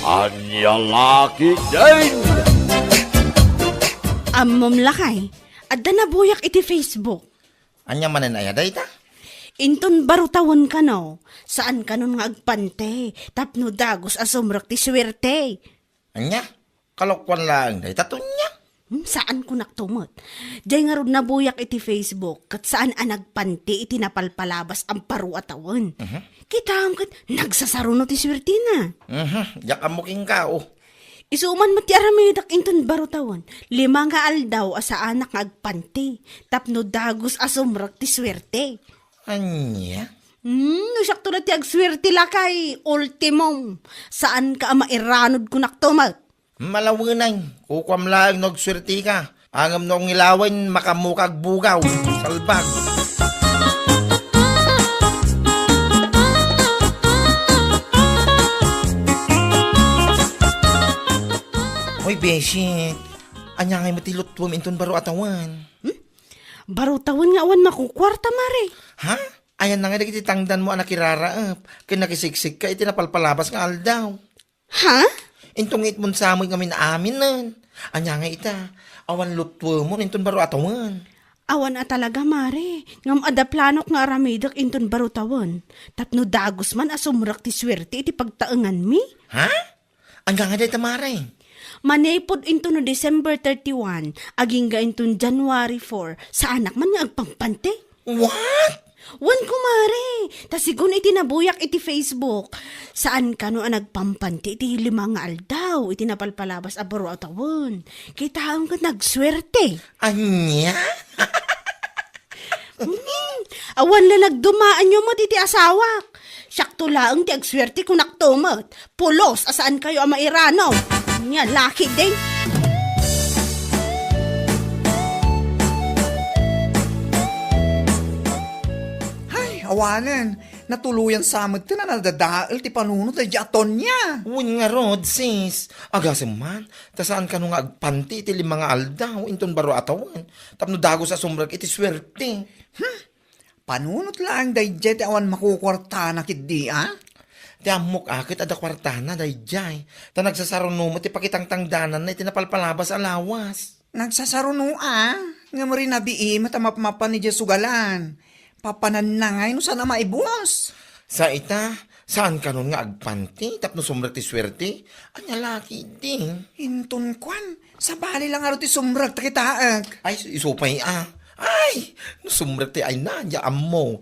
Anya laki din! Amom lakay, adda na buyak iti Facebook. Anya manen aya dayta? Inton barutawon ka no, saan ka nun nga agpante, tapno dagos asumrak ti swerte. Anya? Kalokwan lang dayta tunya. Saan ko naktumot? Diyay nga ron nabuyak iti Facebook, kat saan anagpanti iti napalpalabas ang paru atawon. Kita ang kat nagsasaruno ti swerte na. Yak amuking ka, oh. Isuman mo ti aramidak inton barutawon, 5 nga aldaw asa anak nga agpanti, tapno dagos asumrak ti swerte. Anya? Sakto na ti agswerte lakay, ultimum. Saan ka mairanod ko naktumat? Malawinan, kukwam lang nagswerte ka. Angam nung ilawan, makamukag bugaw. Salbag. Hoy, Beshi. Anya ngay matilutwam inton baro atawan. Barutawon nga awan makukwarta mare. Ha? Ayan na nga iti tangdan mo anak iraraap. Kinakisiksik ka iti napalpalabas nga aldaw. Ha? Intong itmon sa amoy ngamin amin nan. Anya nga ita. Awan lutwo mo inton baro atawan. Awan a talaga mare. Ngam ada planok nga aramidak inton barutawon. Tapno dagos man asumrak ti swerte iti pagtaengan mi. Ha? Anya nga day tamare. Manaypod into no December 31, aging ga into January 4, sa anak man nga agpampante. What? Wan ko mare, tasigon iti nabuyak iti Facebook. Saan ka no nagpampante iti 5 nga aldaw, iti napalpalabas a baro atawon. Kita ang ka nagswerte. Anya? Awan na nagdumaan nyo mo iti asawak. Sakto laang ti agswerte kung naktumot. Pulos, asaan kayo ang mairano? Nya, laki din. Ay, awanan. Natuluyan sa amag na nadadaal ti panunod ay aton niya. Uwin nga rod, sis. Agasim man. Ta saan ka nung agpanti iti 5 nga aldaw inton baro atawan. Tapno dago sa sumrag iti swerte. Panunod lang day jet awan makukwarta na kidi, ah? Ti amok akit ada kwartana day jay. Ta nagsasaruno mo ti pakitang tangdanan na iti napalpalabas alawas. Nagsasaruno, ah? Nga mo rin nabiim at mapmapan ni Jesugalan. Papanan na ngay no sana maibos. Sa ita, saan ka nun nga agpanti tapno sumrag ti swerte? Anya laki din. Inton kwan, sa bali lang aro ti sumrag takitaag. Ay, isupay Ay, no sumrag ti ay na, jak ammo.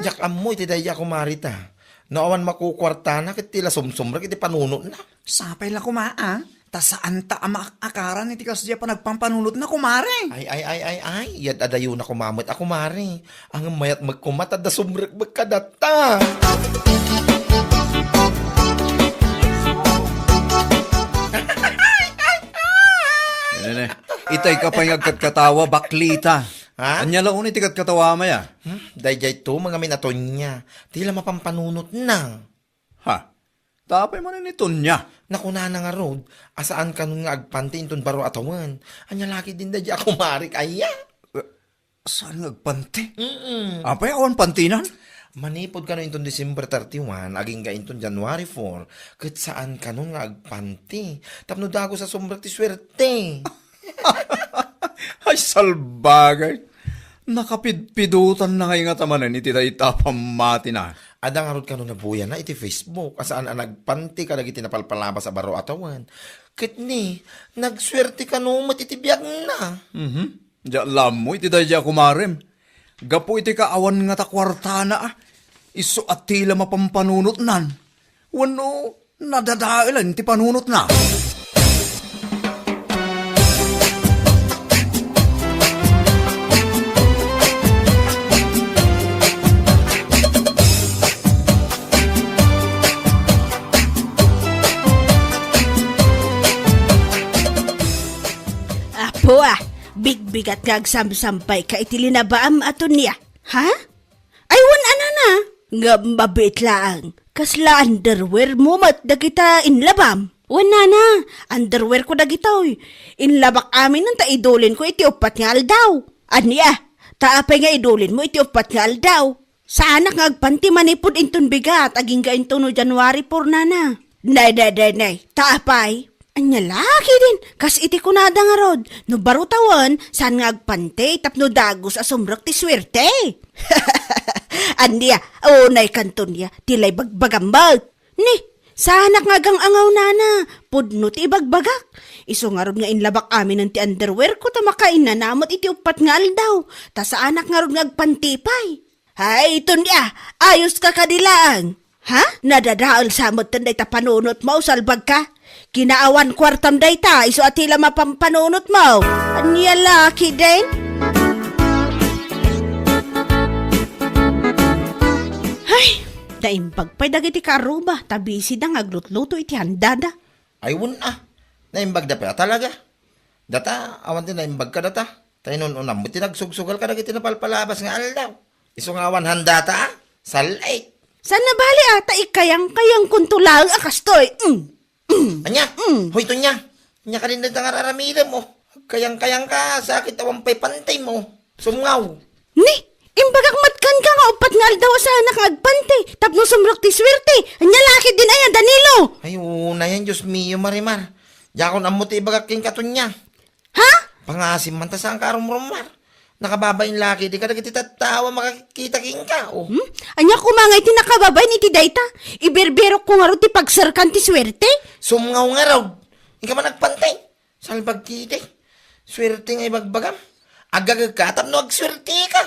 Jak ammo iti daya kumarita. Naawan makukwarta na kit tila sumrag iti panunot na. Sapay la kuma, ah? Ta saan ta ama akaran iti kasya pa nagpampanunot na kumare. Ay, yad adayo na kumamot ako mare. Ang mayat magkumat at sumrag magkadata. Itay ka pa yung agkatkatawa, baklita. Ha? Anya laon iti katkatawa maya. Dayjay to, mga minaton niya. Tila mapampanunot na. Ha? Tapay man nito niya. Nakuna na nga rod, asaan ka nun nga agpanti inton baro atawan. Anya laki din dayjay ako marik, aya. Saan nagpanti? Apay awan pantinan? Manipod ka nun inton December 31, aging ga inton January 4, kat saan ka nun nga agpanti. Tapno dago sa sumrag ti swerte. Ay, salbagay. Nakapidpidutan na kayo nga tamanan iti tayo tapamati na. Ada nga rod ka nun nabuya na iti Facebook, asaan ang nagpanti ka nagiti napalpalabas sa baro atawan. Kit ni, nagswerte ka nun matitibiyag na. Diyan alam mo, iti tayo kumarem. Gapo iti kaawan nga takwarta na ah. Iso at tila mapampanunot nan. Wano, nadadailan iti panunot na. Apo bigbigat nga agsamsampay ka iti linabaam ato niya. Ha? Ay, wan ana na. Nga mabit lang. Kasla underwear mo mat dagita inlabam. Wan na, underwear ko dagitoy. Inlabak amin nang taidolin ko iti 4 nga aldaw. Aniya, taapay nga idolin mo iti 4 nga aldaw. Sana nga agpanti manipod inton bigat, aging ga inton no January 4 na. Nay, taapay. Anya laki din, kas iti kunada nga rod. No barutawan, saan nga agpante, tapno dagos asumrok ti swerte. Andiya, nay kanton niya, tilay bagbagambag. Ni, sana nga gang angaw nana, pudno ti ibagbagak. Iso nga rod nga inlabak amin ng ti underwear ko, tamakain na namot iti upat nga aldaw. Ta sa anak nga rod nga agpantipay. Hay, ito niya, ayos ka kadilaan. Ha? Nadadaal samot tanday ta panunot mo, salbag ka? Kinaawan kwartam day ta, iso atila mapampanunot mo. Anya laki din? Ay, naimbag pa'y dagiti karuba, tabisi da ngaglutluto iti handada. Ay, naimbag da pa talaga. Data, awan din naimbag ka data. Tayo nun unam, buti nagsugsugal ka nagiti napalpalabas nga aldaw. Iso nga awan handata, salay. San nabali ata ikayang kuntulang akastoy. Anya, hoy to niya. Nya ka rin na nga mo. Kayang-kayang ka, sakit awan pa'y pantay mo. Sumngaw. Ni, imbagak matkan ka nga upat nga aldaw sa anak agpante, tapno sumrok ti swerte. Anya laki din ayan, Danilo. Ay, una yan, Diyos mio, Marimar. Yakon amuti ibagaking katon niya. Ha? Pangasim man ta sa ang karumrumar. Nakababayin laki, di ka nagiti tattawa makakita king ka. Oh. Anya kumangay ti nakababay ni ti dayta. Iberberok ko nga ro ti pagsarkan ti swerte. Sumngaw nga raw. Hindi ka man nagpantay. Salbag kiti. Swerte nga ibagbagam. Agagag ka, tapno agswerte ka.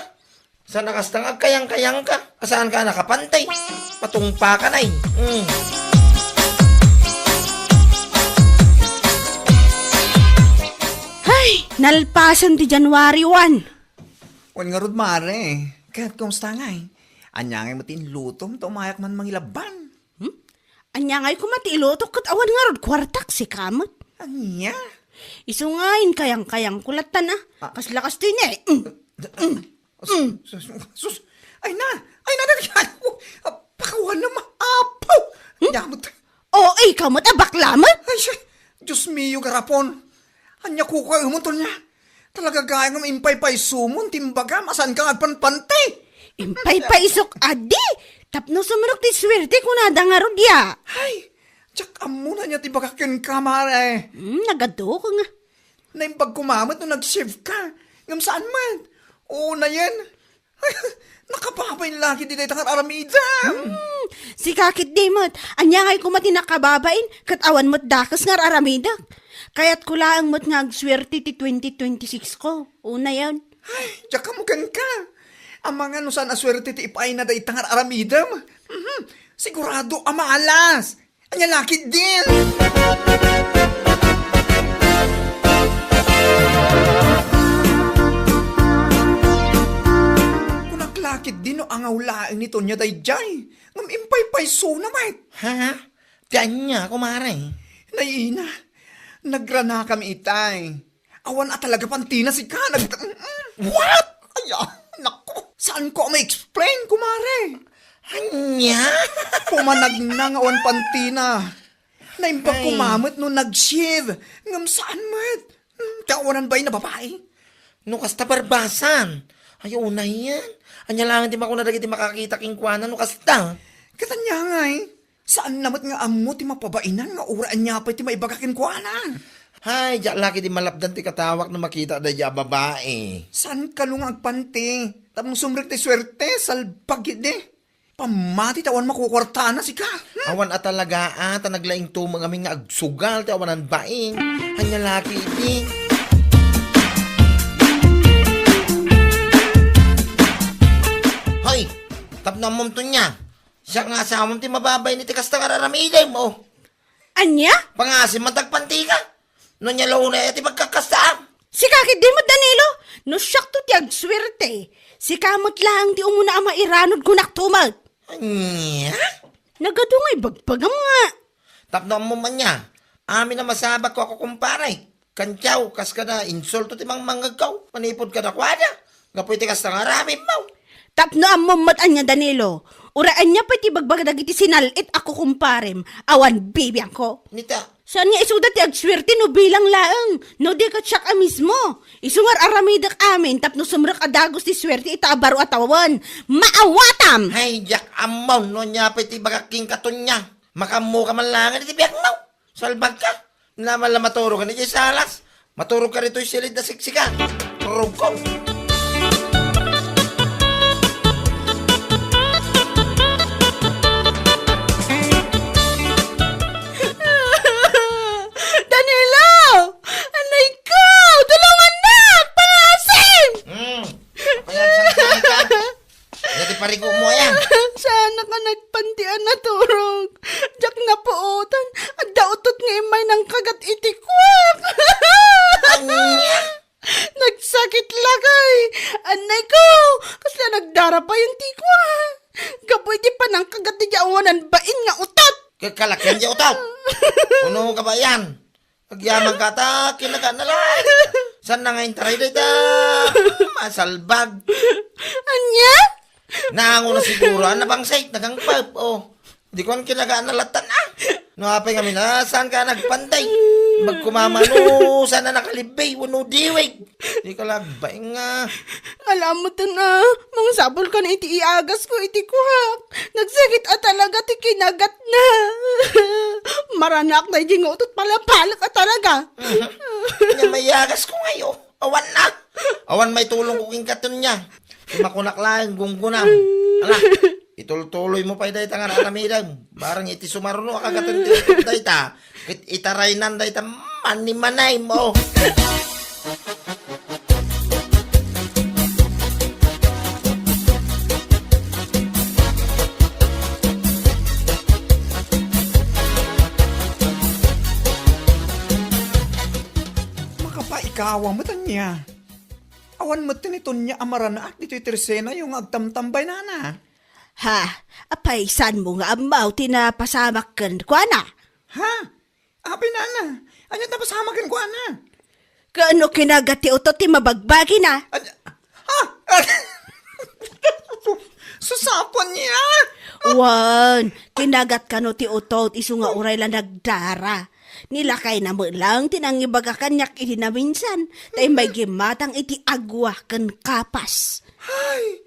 Sa nakastang agkayang-kayang ka. Asaan ka nakapantay? Patungpa ka na eh. Ay, nalpasan ti January 1. Wan nga rod mare, kahit kumusta nga eh. Anya nga matin lutom, tumayak man mangilaban. Anya ngay kumatilotok kat awan nga rod kwartak si kamot. Anya? Iso ngayon kayang-kayang kulatan ah. Kas-lakas din eh. Sus, ay na, pakawan na maapaw. Nyamot. Oo, kamot abaklamat. Ay, Diyos mio garapon. Anya ko ka umuntol niya. Talaga gaya ng impay-pay sumon, timbaga, masan ka agpanpante. Impay pa isok adi. Tapno sumunok ti swerte kung nada nga ro diya. Ay, tsak amo na niya tibagakin ka, mare. Nagado ko nga. Naimbag kumamot nung nag-shift ka. Ngam saan man? Oo na yan. Ay, nakapapay laki di tayo tangar aramida. Si kakit dimot. Anya ngay kumati nakababain. Katawan mo't dakas nga aramidak. Kaya't kulaang mo't nga agswerte ti 2026 ko. Una yan. Ay, tsak kamugan ka. Ang mga nusan aswerte ti ipay na day tangar aramidam. Sigurado amalas. Anya laki din. Lakit din no ang awlaing nito niya day jay. Ngam impay-pay so na mait. Ha? Tiyan niya, kumare. Naiina, nagrana kami itay. Awan at talaga pantina si ka. What? Ay, naku. Saan ko ma-explain, kumare? Anya? Pumanag na nga awan pantina. Naimbag kumamot no nag-shiv. Ngam saan mat? Kawanan ba'y na babae? No kasta barbasan. Ayaw na yan. Anya lang, di ba ako nadagiti makakita king kuwanan, no kasta. Katanya nga eh. Saan namat nga amo ti mapabainan nga uraan niya pa ti maibagakin kuwanan? Hay, diyak laki di malapdan ti katawak na makita da diya babae. Saan ka nung agpante? Tapong sumrik ti swerte, salpagid eh. Pamati tawan makukwarta na si ka. Awan at talaga ata naglaing tumang aming nga agsugal ti awanan baing. Anya laki iti. Hoy, tapno mong to niya. Siya nga asamang ti mababay ni ti kasta kararamiday mo. Anya? Pangasim man tagpanti ka. No niya launa ti pagkakastaan. Si kakit di mo, Danilo. No siyak to ti agswerte. Si kamot lang ti umuna ang mairanod kunak tumag. Anya? Nagado nga'y bagpagam nga. Tapno mo man niya. Amin na masabak ko ako kumparay. Kantyaw, kas ka na insulto ti mang mangagaw. Manipod ka na kwada. Ngapoy ti kasta ngaramin mo. Tapno ang mamatan niya, Danilo. Uraan niya pati bagbagdag iti sinalit ako kumparem. Awan bibiyang ko. Nita, Saan nga isuda ti agswerte no bilang laeng. No di ka tsak mismo. Isungar aramidak amin tapno sumrak adagos ti swerte itabaro at awan. Maawatam! hay jak amaw no niya pati bagaking katon niya. Makamu ka man lang, iti biyak mo. Salbag ka. Naman lang maturo ka ni salas. Maturo ka rito yung silid na siksika. Turog ko. Danilo! Anay ko! Tulungan na! Palasin! Ayan, saan ka? Hindi parigo mo yan. Sana ka nagpantian na turog. Diyak na puotan. At dautot nga imay ng kagat itikwak. Anya? Nagsakit lagay. Anay ko! Kasi nagdara pa yung tikwa. Kapoy di pa ng kagat di awanan bain nga utot. Kakalakyan di utot. Puno ka ba yan? Pagyaman ka ta, kinaga na lang. Saan na ngayon taray dito? Masalbag. Anya? Nango na siguro, na bang site, nagangpap, oh. Di ko ang kinagaan na latan, ah. No, apay kami na, saan ka nagpantay? Magkumamano, saan na nakalibay, wano diwig. Di ka lagbay nga. Alam mo to na, mga sabol ka na iti iagas ko, iti kuhak. Nagsakit at talaga ti kinagat na. Maranak na iti nga utot palapalak at talaga. Kanya may yagas ko ngayon. Awan na. Awan may tulong kuking katon niya. Makunak lang, gunggunam. Ala, itultuloy mo pa dahi tangan alamidang. Barang iti sumaruno akagaton ti dahi ta. Itaraynan dahi ta manimanay mo. Makapaikawa mo niya. Awan mo tiniton niya amarana at dito'y tersena yung agtamtambay na na. Ha, apaysan mo nga amaw tinapasamak kan kwa na. Ha? Api na na. Ano tapasamakin ko na? Kaano kinagat ti utot ti mabagbagi na? Ha? Susapon niya. Wan, kinagat ka no ti utot iso nga uray lang nagdara. Nilakay na mo lang tinangibaga kanyak iti na minsan. Tay may gimatang iti agwa kan kapas. Ay,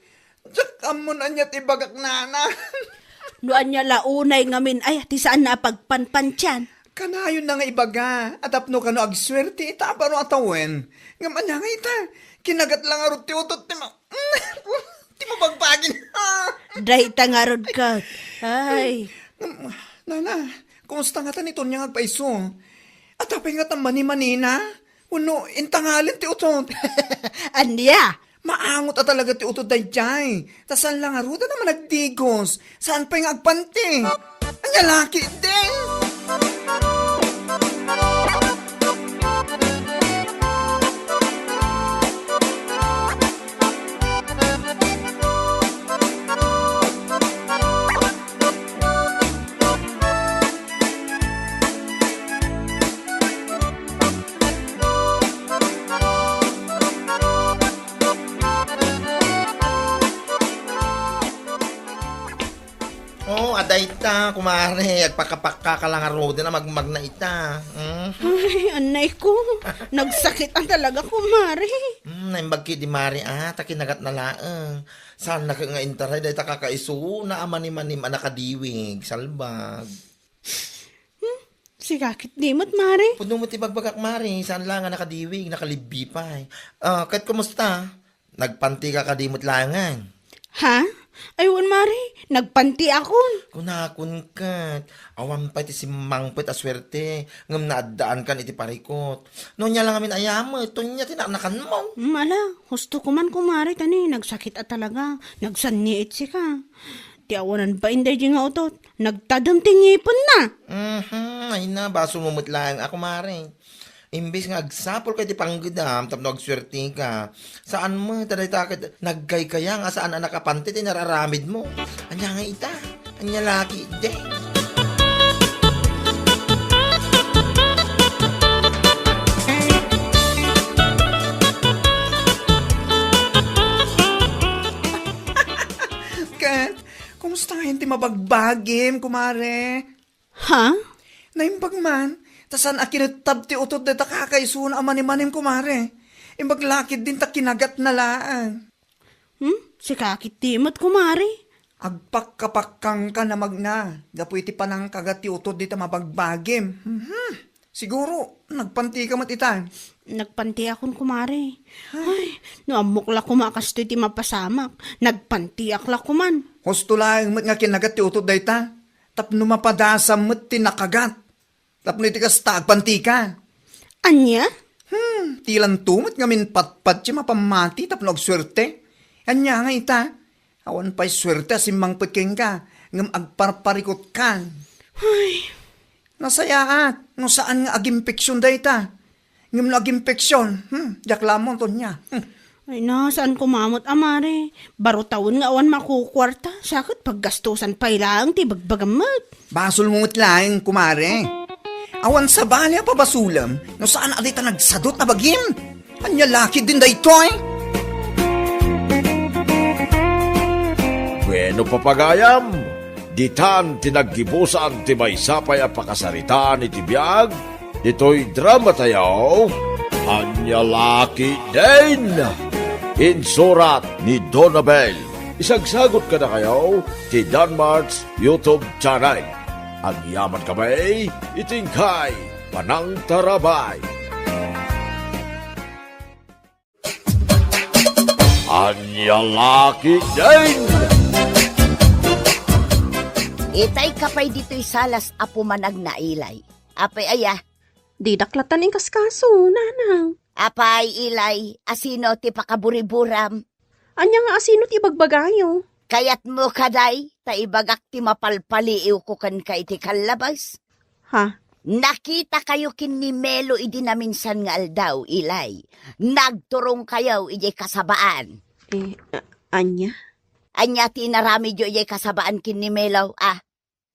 jak mo na niya tibagak nana. Noan niya launay ngamin ay ti saan na pagpanpansyan. Kanayon na nga ibaga. Atapno ka no agswerte ita pa no atawen. Ngaman na nga ita. Kinagat lang arot ti utot ti ma. Ti mabagbagin. Day tangarod ka. Ay, Nana, kumusta nga tanito niya ngagpaiso? At apay nga tan mani-manina? Uno, intangalin ti utot. anya? Maangot at talaga ti utot day jay. Tasan lang aruda naman nagdigos. Saan pa yung agpanting? Anya laki din. Oh, aday ta, kumare. Agpakapaka ka lang aruda na magmag na ita. Ay, anay ko. Nagsakit ang talaga kumari. Naimbag di mari takinagat na laang. Saan na ka nga intaray, dahi ta kakaiso na amanim-anim nakadiwig, salbag. Sigakit dimot, mari. Puno mo ti bagbagak mari, saan lang nga nakadiwig, nakalibi pa eh. Kahit kumusta? Nagpanti ka kadimot langan. Ha? Ayun, mari. Nagpanti ako. Kunakun kat. Awan pa iti si mangpet aswerte. Ngam naadaan kan iti parikot. Noon niya lang amin ayamo. Ito niya tinaknakan mo. Mala, husto ko man kumari tani. Nagsakit at talaga. Nagsanniit si ka. Tiawanan pa inday di nga utot. Nagtadam tingipon na. Ay na, baso mumut lang ako mare. Imbis nga agsapol kay ti panggidam, tapno agswerte ka. Saan mo, taday takit, naggay kaya nga saan ang nakapante, tinararamid mo. Anya nga ita, anya laki, de. Kat, kumusta nga hindi mabagbagim, kumare? Ha? Naimbag man, tasan akinatab ti utot na takakaiso na amanim-anim, kumare. Imbag lakid din ta kinagat na laan. Sigakit dimot kumari. Agpakkapakkang ka na magna. Gapu iti panang kagati utod dita mabagbagim. Siguro, nagpanti ka mat ita. Nagpanti akon kumare. Ay, naamok la kumakas to iti mapasamak. Nagpanti akla kuman. Husto lang mat nga kinagati utod dayta. Tapno mapadasam mat tinakagat. Tapno iti kasta agpanti ka. Anya? Tilan tumot nga min patpat siya mapamati tapno agswerte. Anya nga ita. Awan pa'y swerte asimang peking ka. Ngam agparparikot ka. Ay, Nasayaat. No saan nga agimpeksyon dayta. Ngam na agimpeksyon. Jaklamon to niya. ay na, saan kumamot amare? Baro taon nga awan makukwarta. Sakit paggastusan pa ilang ti bagbagamat. Basol mo lang, kumare. Awan sa balya pa basulam. No saan adita nagsadot na bagim. Anya laki din dayto eh. Bueno papagayam, ditan tinaggibusan ti may sapay a pakasaritaan iti biyag, dito'y drama tayo, Anya Laki din! Insurat ni Donabel. Isagsagot ka na kayo ti Danmarks YouTube channel. Ang yaman kamay, itingkay, panang tarabay. Anya Laki din! Itay kapay dito'y salas apo manag na ilay. Apay aya, Di daklatan ang kaskaso, nanang. apay ilay, asino ti pakaburiburam. Anya nga asino ti bagbagayo. Kayat mo kaday, ta ibagak ti mapalpaliiw ko kan ka iti kalabas. Ha? Nakita kayo kin ni Melo idi na minsan nga aldaw, ilay. Nagturong kayo iji kasabaan. Anya? Anya ti narami jo iji kasabaan kin ni Melo,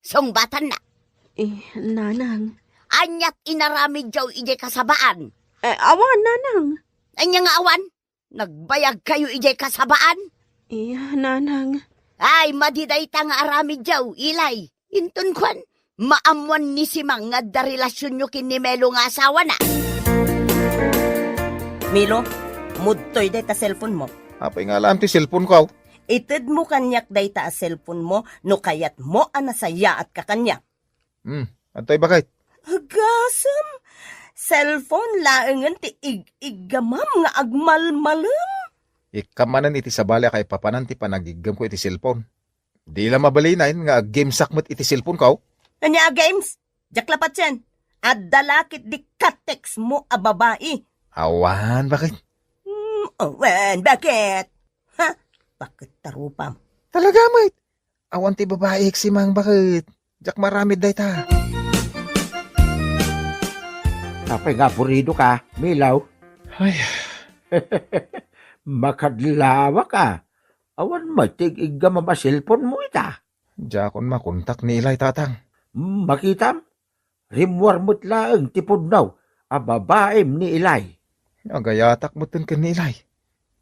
songbatan na. Nanang. Anyat inarami jo iji kasabaan. Awan, nanang. Anya nga awan, nagbayag kayo iji kasabaan. Nanang. Ay, madiday ta nga arami jaw, ilay. Intun kwan, maamuan ni Simang nga da relasyon nyo kin ni Melo nga asawa na. Milo, mudtoy day ta cellphone mo. Apay nga alam ti cellphone ko. Ited mo kanyak day ta cellphone mo, no kayat mo anasaya at kakanya. Antay bakit? Agasam, cellphone laengan ti iggamam nga agmalmalam. Ikamanan iti sabala kay papanan ti panagigam ko iti cellphone. Di lang mabalinain nga game sakmet iti cellphone ko. Anya games, jaklapat yan. At dalakit di katex mo a babae. Awan, bakit? Awan, bakit? Ha? Bakit tarupam? Talaga, mate. Awan ti babae simang bakit? Jak maramid day ta. Apay nga purido ka, Milaw. Ay, Makadlawa ka. Awan matig igga mamasilpon mo ita. jakon makontak ni Ilay tatang. Makitam? Rimwar mo't laang tipod daw. A babaem ni Ilay. Agayatak mo tin ni Ilay.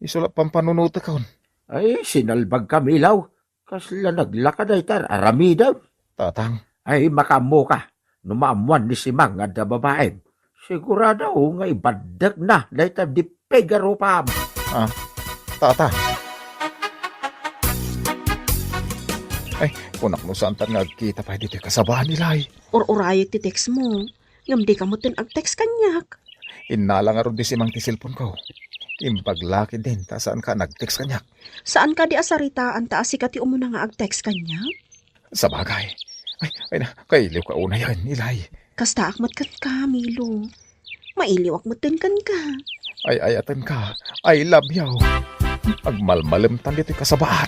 Isulap pampanunuta kaon. Ay, sinalbag ka, Milaw. Kasla naglakad ay tar, arami daw. Tatang, Ay, makamo ka. Numaamuan ni Simang at da babaem. Sigurado nga ibadag na dahil ta di pegaro pa. tata. Ay, punak mo saan tan nagkita pa dito kasabahan ni Ilay. Urayag ti text mo. Ngam di ka mo tin ag-text kanyak. Inala nga ron di simang ti cellphone ko. Impaglaki din, ta saan ka nag-text kanyak. Saan ka di asaritaan taas si kati umuna nga ag-text kanyak? Sa bagay. Ay na, kailiw ka una yan, Ilay. Kasta akmat kan ka, Milo. Mailiwak mo tin kan ka. Ay ayatan ka. I love you. Agmalmalim tan dito kasabahan.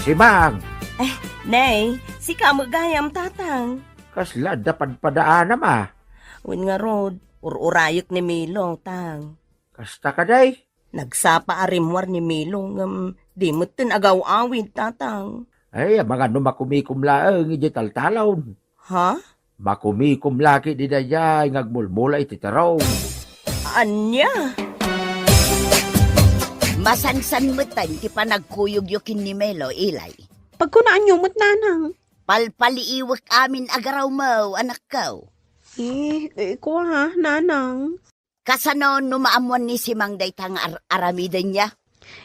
Simang, Nay, si kamo gayam tatang. kasla dapat padaan ma. Win nga rod, urayok ni Milo, tang. Kasta ka day. Nagsapa arimwar ni Milo, di mo tin agaw-awid, tatang. Ay, mga makumikum laang iti taltalon. Ha? Makumikum laki di dayay ngagmulmula iti tarong. Anya? Masansan mo tan, ti pa nagkuyog-yukin ni Melo, ilay. Pagkunaan nyo mo't nanang. Palpaliiwak amin agaraw mo, anak ko. Ko ha, nanang. Kasano numaamuan ni Simang day tang aramidan niya?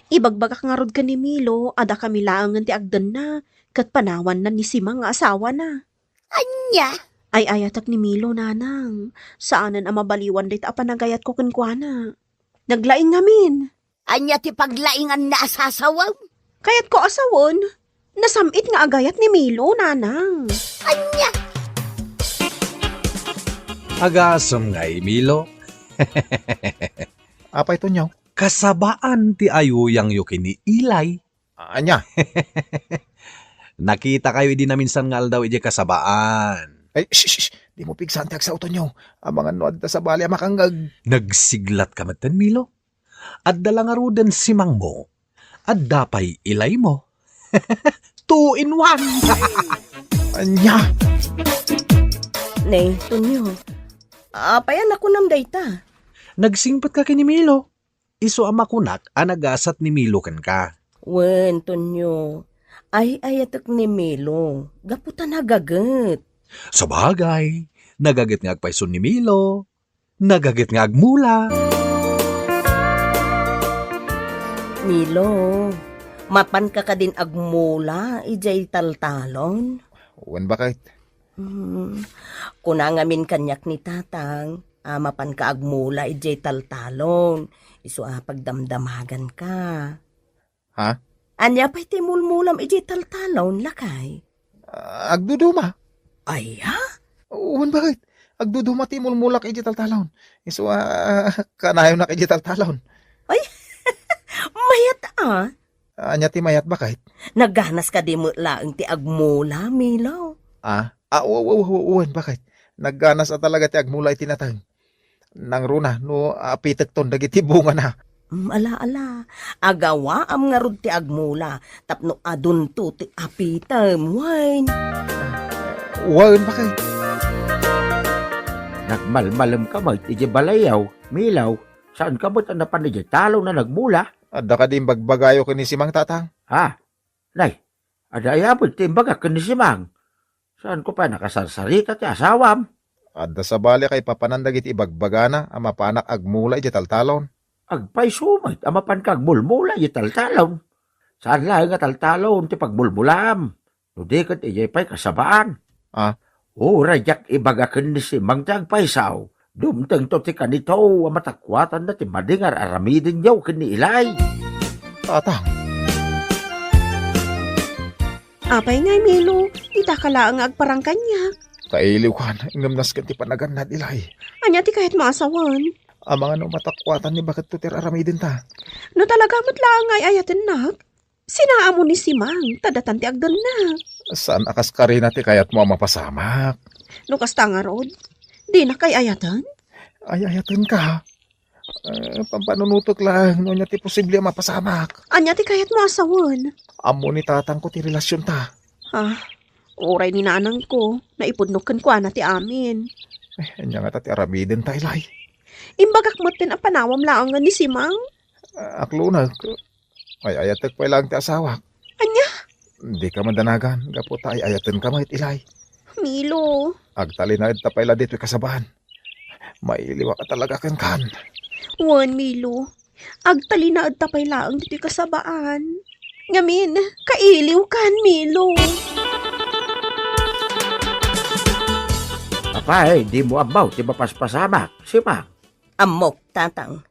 Ibagbagak nga rod ka ni Milo, ada kami laangan ti agdan na, kat panawan na ni Simang nga asawa na. Anya? Ay ayatak ni Milo, nanang. Saanan ang mabaliwan dit apanagayat ko kenkwana. Naglaing ngamin. Anya ti paglaingan na asasawaw? Kayat ko asawon. Nasamit nga agayat ni Milo, nanang. Anya? Agasam nga Milo, Apa ito nyaw? kasabaan ti ayuyang yu kini Ilay. Anya? Nakita kayo di na minsan nga daw iti kasabaan. Ay, shh. Di mo pigsan ti agsa uton nyaw. Amangan no adda sa bali makanggag. Nagsiglat ka matan Milo. At dalangarudan si Mang mo. At dapay Ilay mo. 2 in 1. Anya? Nay, Tonyo. Apayan ako nam dayta. Nagsingpat ka kini Milo. Iso ama kunak anagasat ni Milo ken ka. Wen, Tonyo. Ay ayatak ni Milo. Gaputan nagagat. Sa bagay, nagagit nga agpaisun ni Milo. Nagagit nga agmula. Milo, mapan ka din agmula, ijay taltalon. Uwan bakit? Kunangamin kanyak ni tatang, mapan ka agmula, ijay taltalon. Iso pagdamdamagan ka. Ha? Anya pa'y timulmulam, ijay taltalon, lakay. Agduduma. Ay, ha? Uwan bakit? Agduduma ti mulmulak idital talon. Iso kanayo na idital talon. Mayat Anya ti mayat bakit? Nagganas ka di mo laang ti agmula, Milo. Uwan bakit? Nagganas talaga ti agmula itinatang. Nang runa, no apitek ton dagiti bunga na. Ala. Agawa am nga rod ti agmula. Tapno adun to ti apitam, wine. Uwan bakit? Nagmalmalam ka mo, iti balayaw, Milaw. Saan ka mo't anapan iti talo na nagmula? Adda ka din bagbagayo kini si Mang Tatang. Ha? Nay, ada ayabot timbaga ka ni Simang. Saan ko pa nakasarsarita ti asawam? Adda sa bali kay papanandag iti bagbagana ang mapanak agmula iti taltalon. Agpay sumit, amapan kag mulmula iti taltalon. Saan lang nga taltalon ti pagbulmulam? Nudikat iti pa'y kasabaan. Radyak ibagakan ni Simang ti agpaysaw. Dumteng to ti kanito, matakwatan na ti madingar aramidin yaw kini Ilay. Tatang. Apay nga Milo, ita ka laang agparang kanya. Kailiw ka na, ingamnas ka ti panagan na dilay. Anya ti kahit maasawan. Ang mga no matakwatan ni bakit tutir aramidin ta. No talaga mo't laang ay ayatin nak. Sinaamo ni Simang, tadatan ti agdan na. Saan akas ka rin ti kayat mo mapasamak? No kasta nga rod, di na kay ayatan? Ay, ayatan ka. Pampanunutok lang, no niya ti posible mapasamak. Anya ti kahit maasawan. Amo ni tatang ko ti relasyon ta. Oray ni nanang ko, naipudnokan ko na ti amin. Anya nga ti aramidin ta ilay. Imbagak mo't din ang panawam laangan ni Simang. Aklunag. Ay, ayatek pa lang ti asawak. Anya? Di ka mandanagan, gaputa ay ayatan ka mahit ilay. Milo. Agtali na ita pa ila dito kasabahan. Mailiwa ka talaga kan. Wan, Milo. Agtali na adta pay laang dito'y kasabaan. Ngamin, kailiw kan, Milo. Apay, di mo abaw, ti mapaspasamak, Simang. Amok, tatang.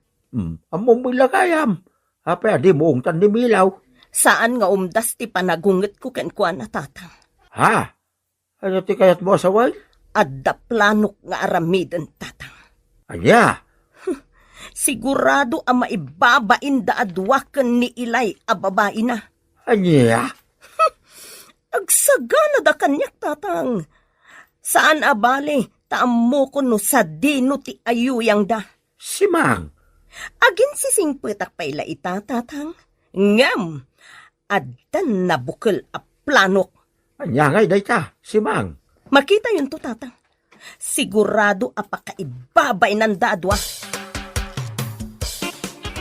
Among bilagayam. Apay, di mo ungtan ni Milaw. Saan nga umdas ti panagungit ko kenkwan na tatang? Ha? Ano ti kayat mo asaway? Adda planok nga aramiden, tatang. Anya? Sigurado ang maibabain da adwakan ni Ilay a babae na. Anya? Agsagana da kanyak, tatang. Saan abali, taammo ko no sa dino ti ayuyang da. Simang. Agin sisingpetak pa ila ita, tatang. Ngam, addan na bukal a planok. Anya ngay dayta, Simang. Makita yun to, tatang. Sigurado apakaibabay ng dadwa.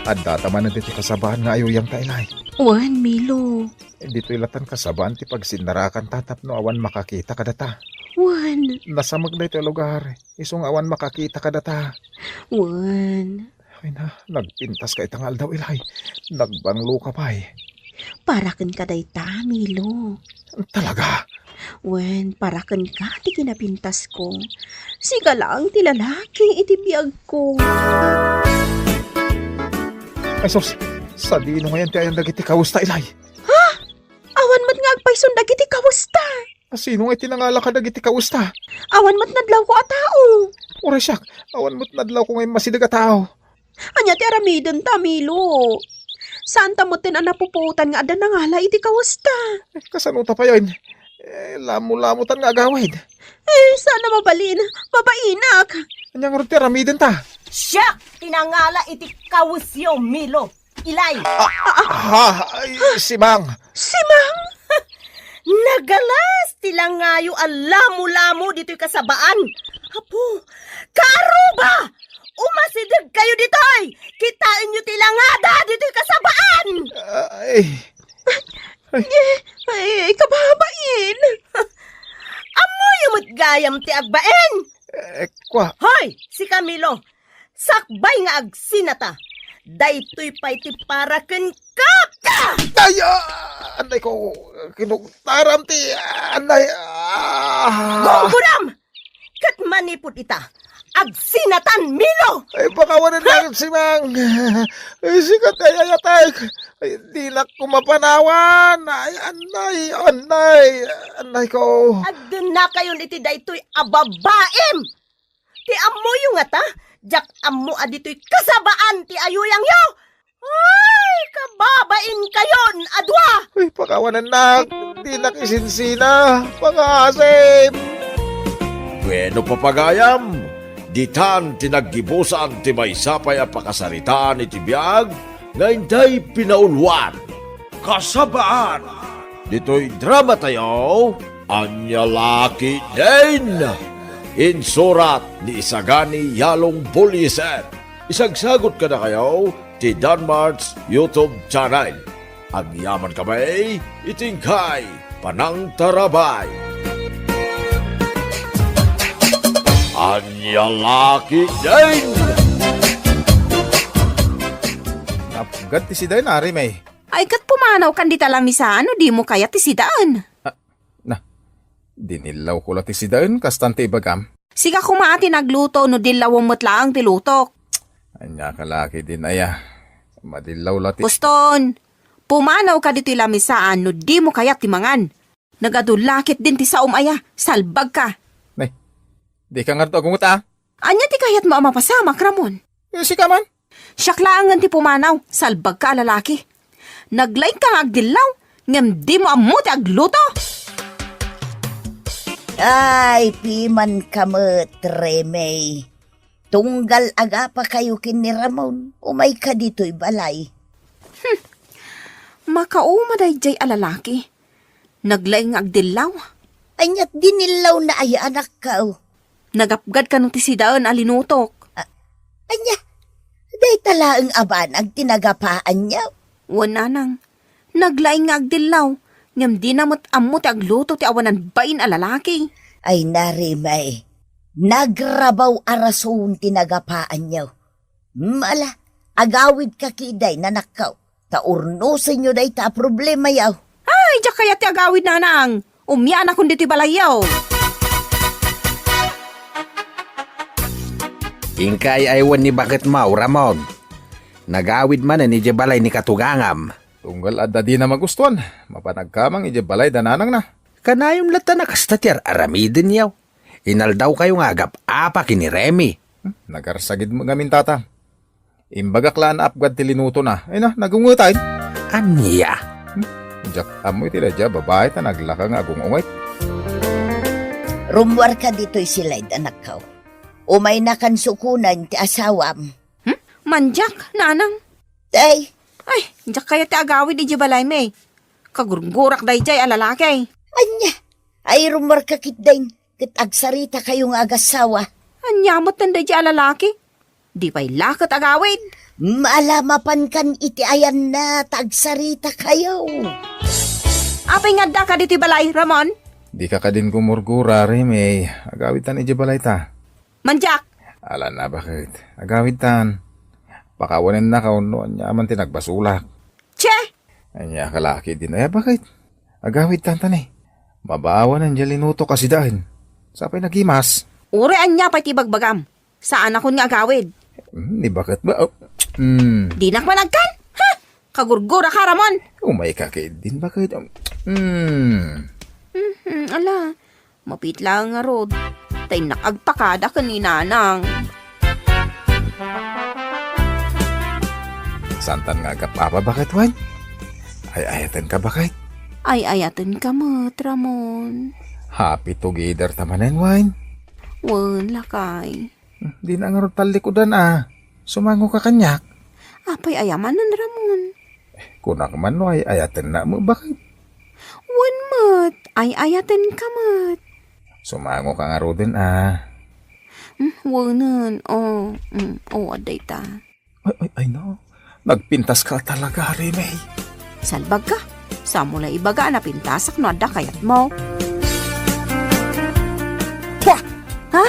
At dataman na dito kasabahan nga ayuyang ta ilay. Wan, Milo. Dito ilatan kasabahan ti pagsinarakan tatap no awan makakita kadata. Wan. Nasamag na ito lugar. Isong awan makakita kadata. Wan. Ay na, nagpintas ka itangal daw ilay. Nagbanglo ka pa eh. Parakan ka dayta, Milo. Talaga? Wen, parakan ka, ti kinapintas ko. Siga lang ti lalaki, iti biyag ko. Ay sos, sa dino ngayon ti ayan dagiti kawusta ilay. Awan mat nga agpayson dagiti kawusta. Sino nga tinangala ka dagiti kawusta? Awan mat nadlaw ko a tao. Ora siyak, awan mo't nadlaw ko ngayon masidag a tao. Anya ti aramiden ta, Milo. Saan ta mo tin napuputan nga ada nangala iti kawusta? Kasanuta pa yun. Lamu-lamutan nga agawid. Sana mabalin, mabainak. Anyang ruti ramiden ta. Siya! Tinangala iti kawusyo, Milo. Ilay! Si Mang. Si Mang? Nagalas tilangayo alamo-lamo dito'y kasabaan. Apo, karuba! Umasidag kayo dito'y! Kitain nyo tilangada dito'y kasabaan! Ay, kababain. Amo yung gayam ti agbaen! Kwa. Hoy, si Camilo, sakbay nga agsinata. Daytoy pa'y ti paraken kaka! Ay, anday ko, kinuktaram ti, anday, Guguram! Kat manipot ita, agsinatan, Milo! Ay, baka wala lang si Mang. Ay, sikat ay ayatay. Ay, di na ko mapanawan. Ay, anday ko. Agdun na kayon iti daytoy ababaem! Ti ammo yung ata, jak ammo adito'y kasabaan ti ayuyang yo! Ay, kababain kayon, adwa! Ay, pakawanan na. Di na kisinsina. Pangasim. Bueno papagayam, ditan tinaggibusan ti may sapay a pakasaritaan iti biyag, nga inday pinaulwan. Kasabaan! Dito'y drama tayo, Anyalaki Dane! Insurat ni Isagani Yalong Buliser. Isagsagot ka na kayo ti Danmar's YouTube channel. Ang yaman kamay, itingkay, Panang Tarabay. Anyalaki Dane! Napagad ti si Dain, Ari, may. Ay, kat pumanaw kan di talamisan, no di mo kaya tisidaan. Dinilaw ko lang ti si Dain, kastante ibagam. Siga kumaati nagluto, no dilawang mutlaang tilutok. Anya kalaki din, aya. Madilaw lati. Puston, pumanaw ka di tilamisaan, no di mo kaya timangan. Nagadulakit din ti saom aya, salbag ka. Di ka nga ito agunguta. Anya ti kayat mo mapasamak, Ramon? Si ka man. Siyaklaangan ti pumanaw, salbag ka lalaki. Naglain ka nga agdilaw, ngam di mo amo ti agluto. Ay, piman kamet, Remey. Tunggal aga pa kayo kin ni Ramon. Umay ka dito'y balay. Makaumaday jay alalaki. Naglaing agdilaw. Anyat dinilaw na ay anak ka. Nagapgad ka nung tisidaan alinutok. Anya, day talaang aban ang tinagapaan niya. Wala nang. Naglaing agdilaw. Ngam di namot amo ti agluto ti awanan bain alalaki. Ay narimay, nagrabaw arason tinagapaan niyo. Mala, agawid ka kiday na nakaw. Taurnosin nyo day ta problema yaw. Ay, diyak kaya ti agawid na nang. Umyan akong di ti balayaw. Ingkay aywan ni bakit mau, Ramon. Nagawid man ni balay ni Katugangam. Tunggal adda di na magustuhan. Mapanagkamang ijebalay dananang na. Kanayong lata na kastatyer aramidin yaw. Inaldaw kayo nga agap apa kini Remy. Nagarsagid mo gamin tata. Imbagaklaan apgad tilinuto na. Ay na, nagungutain. Anya? Jak amoy tila dya, babae ta naglaka nga agungungay. Rumwar ka dito'y sila'y anak ka. Umay na kan sukunan ti asawam. Manjak, nanang. Day, Ay, diyak kaya ti agawid di balay me. Kagurgurak day jay alalaki. anya, ay rumwar ka kitdain. Kit agsarita kayong agasawa. Anyamot na day jay alalaki. Di pa'y lakat agawid. Malamapan kan iti ayan na tagsarita kayo. Apay nga da ka dito balay, Ramon? Di ka din kumurgura, Remy. Agawid tan ijebalay ta. Manjak. Ala na bakit? Agawid tan. Pakawanin na kaon noon niya man tinagbasulak. Che! Anya kalaki din ay bakit? Agawid tantan eh. Mabawa ng jalinuto kasi dahil. Sapay nagimas. Uri anya pa tibagbagam. Saan ako nga agawid? Ni bakit ba? Di nak managkan? Ha? Kagurgura ka, Ramon. Umay kakid din bakit? Ala, mapit lang nga rod. Tay nakagpakada kanina nang. Santan nga kapapa bakit, Wan? Ay ayatan ka bakit? Ay ayatan ka mo, Ramon. Happy together tamanen, Wan. Wan lakay. Di na nga ron talikudan Sumango ka kanyak. Apay ayamanan, Ramon. Kunak man no ay ayatan na mo bakit? Wan mat, ay ayatan ka mat. Sumango ka nga ro din Wanan, aday ta. Ay no. Nagpintas ka talaga, Remay. Salbag ka. Sa mula ibaga na pintasak no adda kayat mo. Pwah! Ha?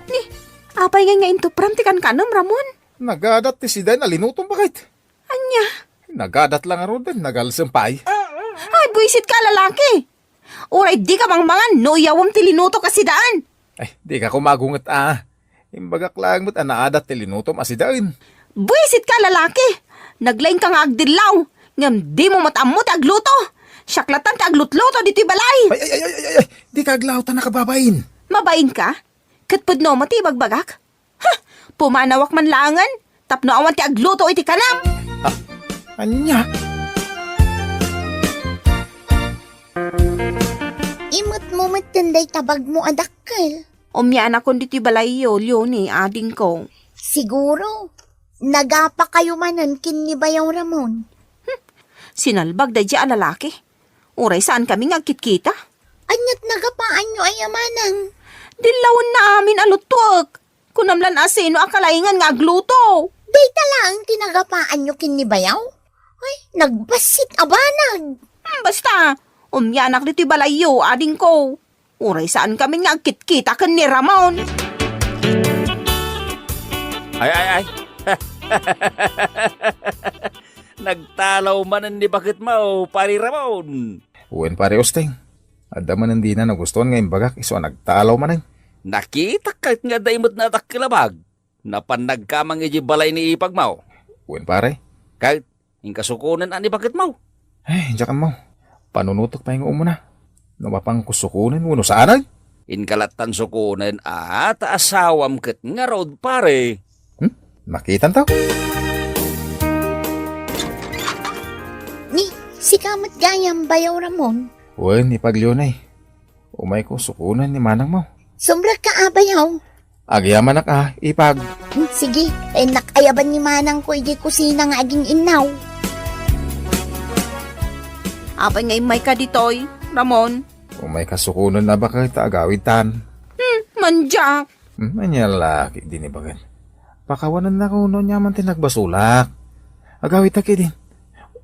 Ni, apay nga into pramtikan kanam, Ramon? Nagadat ti si Dan alinutong bakit? Anya? Nagadat lang ro din, nagalsampay. Ay, buisit ka lalaki. Uray, di ka mangmangan, no yawam tilinuto kasi daan. Ay, di ka kumagungat Imbagak lang mo't anaadat ti linutom asidaan. Buisit ka lalaki. Naglain ka nga agdilaw. Ngam di mo matamot agluto. Syaklatan ti aglutluto dito'y balay. Ay, di ka aglaw ta nakababain. Mabain ka? Katpud no mati bagbagak? Ha? Pumanawak man langan. Tapno awan ti agluto iti kanam. Anya? Imot mo matanday tabag mo adakkel. Umyan ako dito'y balay yolyo ni ading ko. Siguro, nagapa kayo manan kin ni Bayaw Ramon. Sinalbag da dya lalaki. Uray saan kami ngagkit-kita? Anyat nagapaan nyo ay amanang. Dilawan na amin alutwag. Kunamlan asino akalaingan nga agluto. Data lang tinagapaan nyo kin ni Bayaw. Ay, nagbasit abanag. Basta, umyanak dito'y balayo, ading ko. Uray saan kami nga agkit-kita kan ni Ramon. Ay. Nagtalaw manan ni bakit mo, pari Ramon. Uwen pare Osteng. Adda man hindi na nagustuhan ngayon bagak iso nagtalaw man Nakita kahit nga daimot na takilabag. Napanag ka mang balay ni ipag mo. Uwen pare. Kahit yung kasukunan ani bakit mo. Ay, diyan mo. Panunutok pa yung umuna. Namapang kusukunan mo no saan? Inkalatan sukunan at asawam kat nga road pare. Makitan tao? Ni, si kamat gayam Bayaw Ramon. Uwen, ipaglyon Umay ko sukunan ni manang mo. Sumbra ka Bayaw. Agyaman ipag. Sige, nakayaban ni manang ko iji kusina nga aging inaw. Apay ngay may ka ditoy, Ramon. Umay kasukunan na ba kahit agawid tan? Manjak. Anya lalaki din ibagan. Pakawanan na ko noon yaman tinagbasulak. Agawid ta din.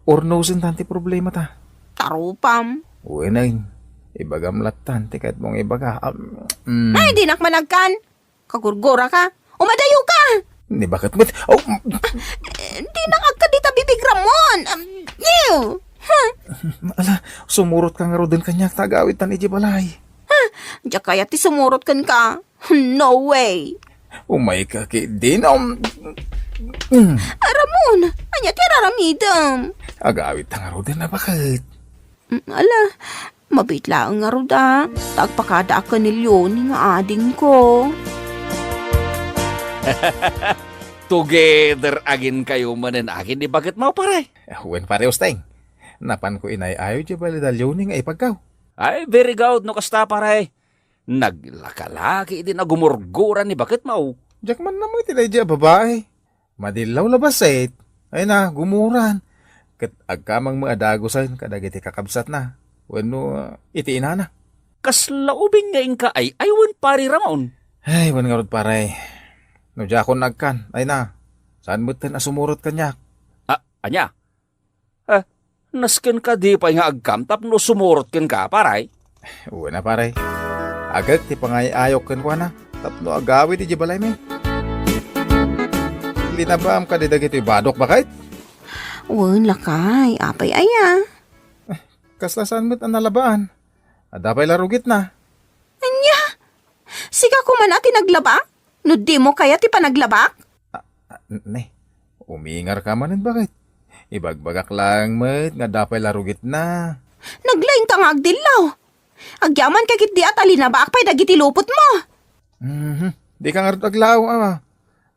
Ornosin tanti problema ta. Tarupam. Uwe na ibagam latan ti kahit mong ibaga. Ay, di nakmanagkan. Kagurgura ka. Umadayo ka. Ni bakit mo? Oh! Di nakagkadita bibig Ramon. Ew. Ala, sumurot ka nga ro din kanyak tagawid tan iji balay. Diya kaya ti sumurot kan ka. No way. Umay ka din. Ramon, anya ti raramidam. Agawid ta nga ro din na bakit? Ala, mabit lang nga ro da. Tagpakada ka nilyon nga ading ko. Together agin kayo manan agin di bakit mo pare. Uwen pare Osteng. Napan ko inay ayaw di balidalyon nga ipagkaw. Ay, very good no kasta pare. Naglakalaki din na gumurguran ni bakit mo. Diyak man na mo itilay di babae. Madilaw labas Ay na, gumuran. Kat agkamang mga dagosan kadagiti kakabsat na. Wano, itiin na. Kaslaubing ngayon ka ay aywan pari Ramon. Ay, wan nga rod pare. No di ako nagkan. Ay na, saan mo tin asumurot kanyak? Anya? Nasken ka di pa nga agkam tapno sumurot ken ka paray. Uwe na pare. Agad ti pangayayok ken ko na. Tapno agawid di balay me. linabaam ka di dagiti badok bakit? Wan lakay, apay aya. Kaslasan mo't ang nalabaan. Adapay larugit na. Anya? Siga ko man ati naglaba? No di mo kaya ti panaglabak? Ne, umingar ka manin bakit? Ibagbagak lang mo't nga dapay larugit na. Naglaing ka nga agdilaw. Agyaman kakit di at alinabak pa'y dagiti lupot mo. Di ka nga rin aglaw,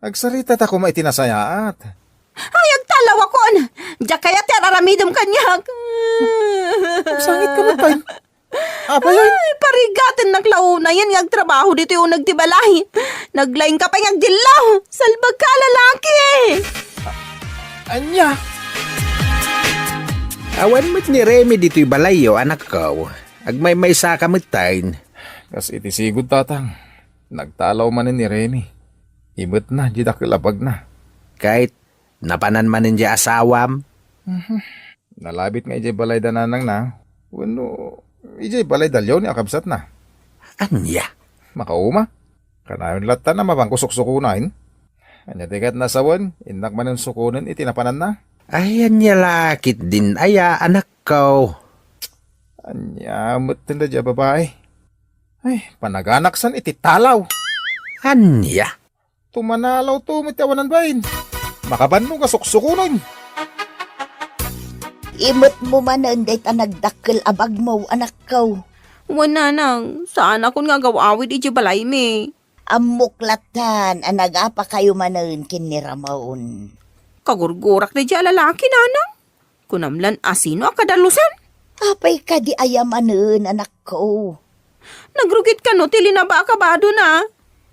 Agsarita ta ko maitinasayaat. Ay, agtalaw akon. Diyak kaya ti araramidom kanyak. Sangit ka ba tayo? Apa yan? Ay, parigatin naglauna yan nga agtrabaho dito yung nagtibalay. Naglaing ka pa yung agdilaw. Salbag ka lalaki. Anya? Awan mo't ni Remy dito'y balayo, anak ko. Agmay-may sa kamutain. Kas iti sigod tatang. Nagtalaw manin ni Remy. Ibet na, di dakilabag na. Kahit napanan manin di asawam. Nalabit nga ijay balay dananang na. Wano, ijay balay dalyaw ni akabsat na. Anya? Makauma. Kanayon lata na mabangkusok-sukunain. Anya tigat nasawan, inak manin sukunan itinapanan na. Ayan niya lakit din aya, anak ko. Anya, mutinda dya babae. Ay, panaganaksan ititalaw. Anya? Tumanalaw to, mitawanan bain. Makabanong ka suksukunan. Imot mo man day ta nagdakkel abag mo, anak ko. Wana nang, saan ako nga gawawid iji balay me? Amuklatan, anagapa kayo manon kin ni Ramon. Kagurgurak na di lalaki nanang. Kunamlan asino akadalusan. Apay ka di ayamanon, anak ko. Nagrugit ka no, tili na ba akabado na?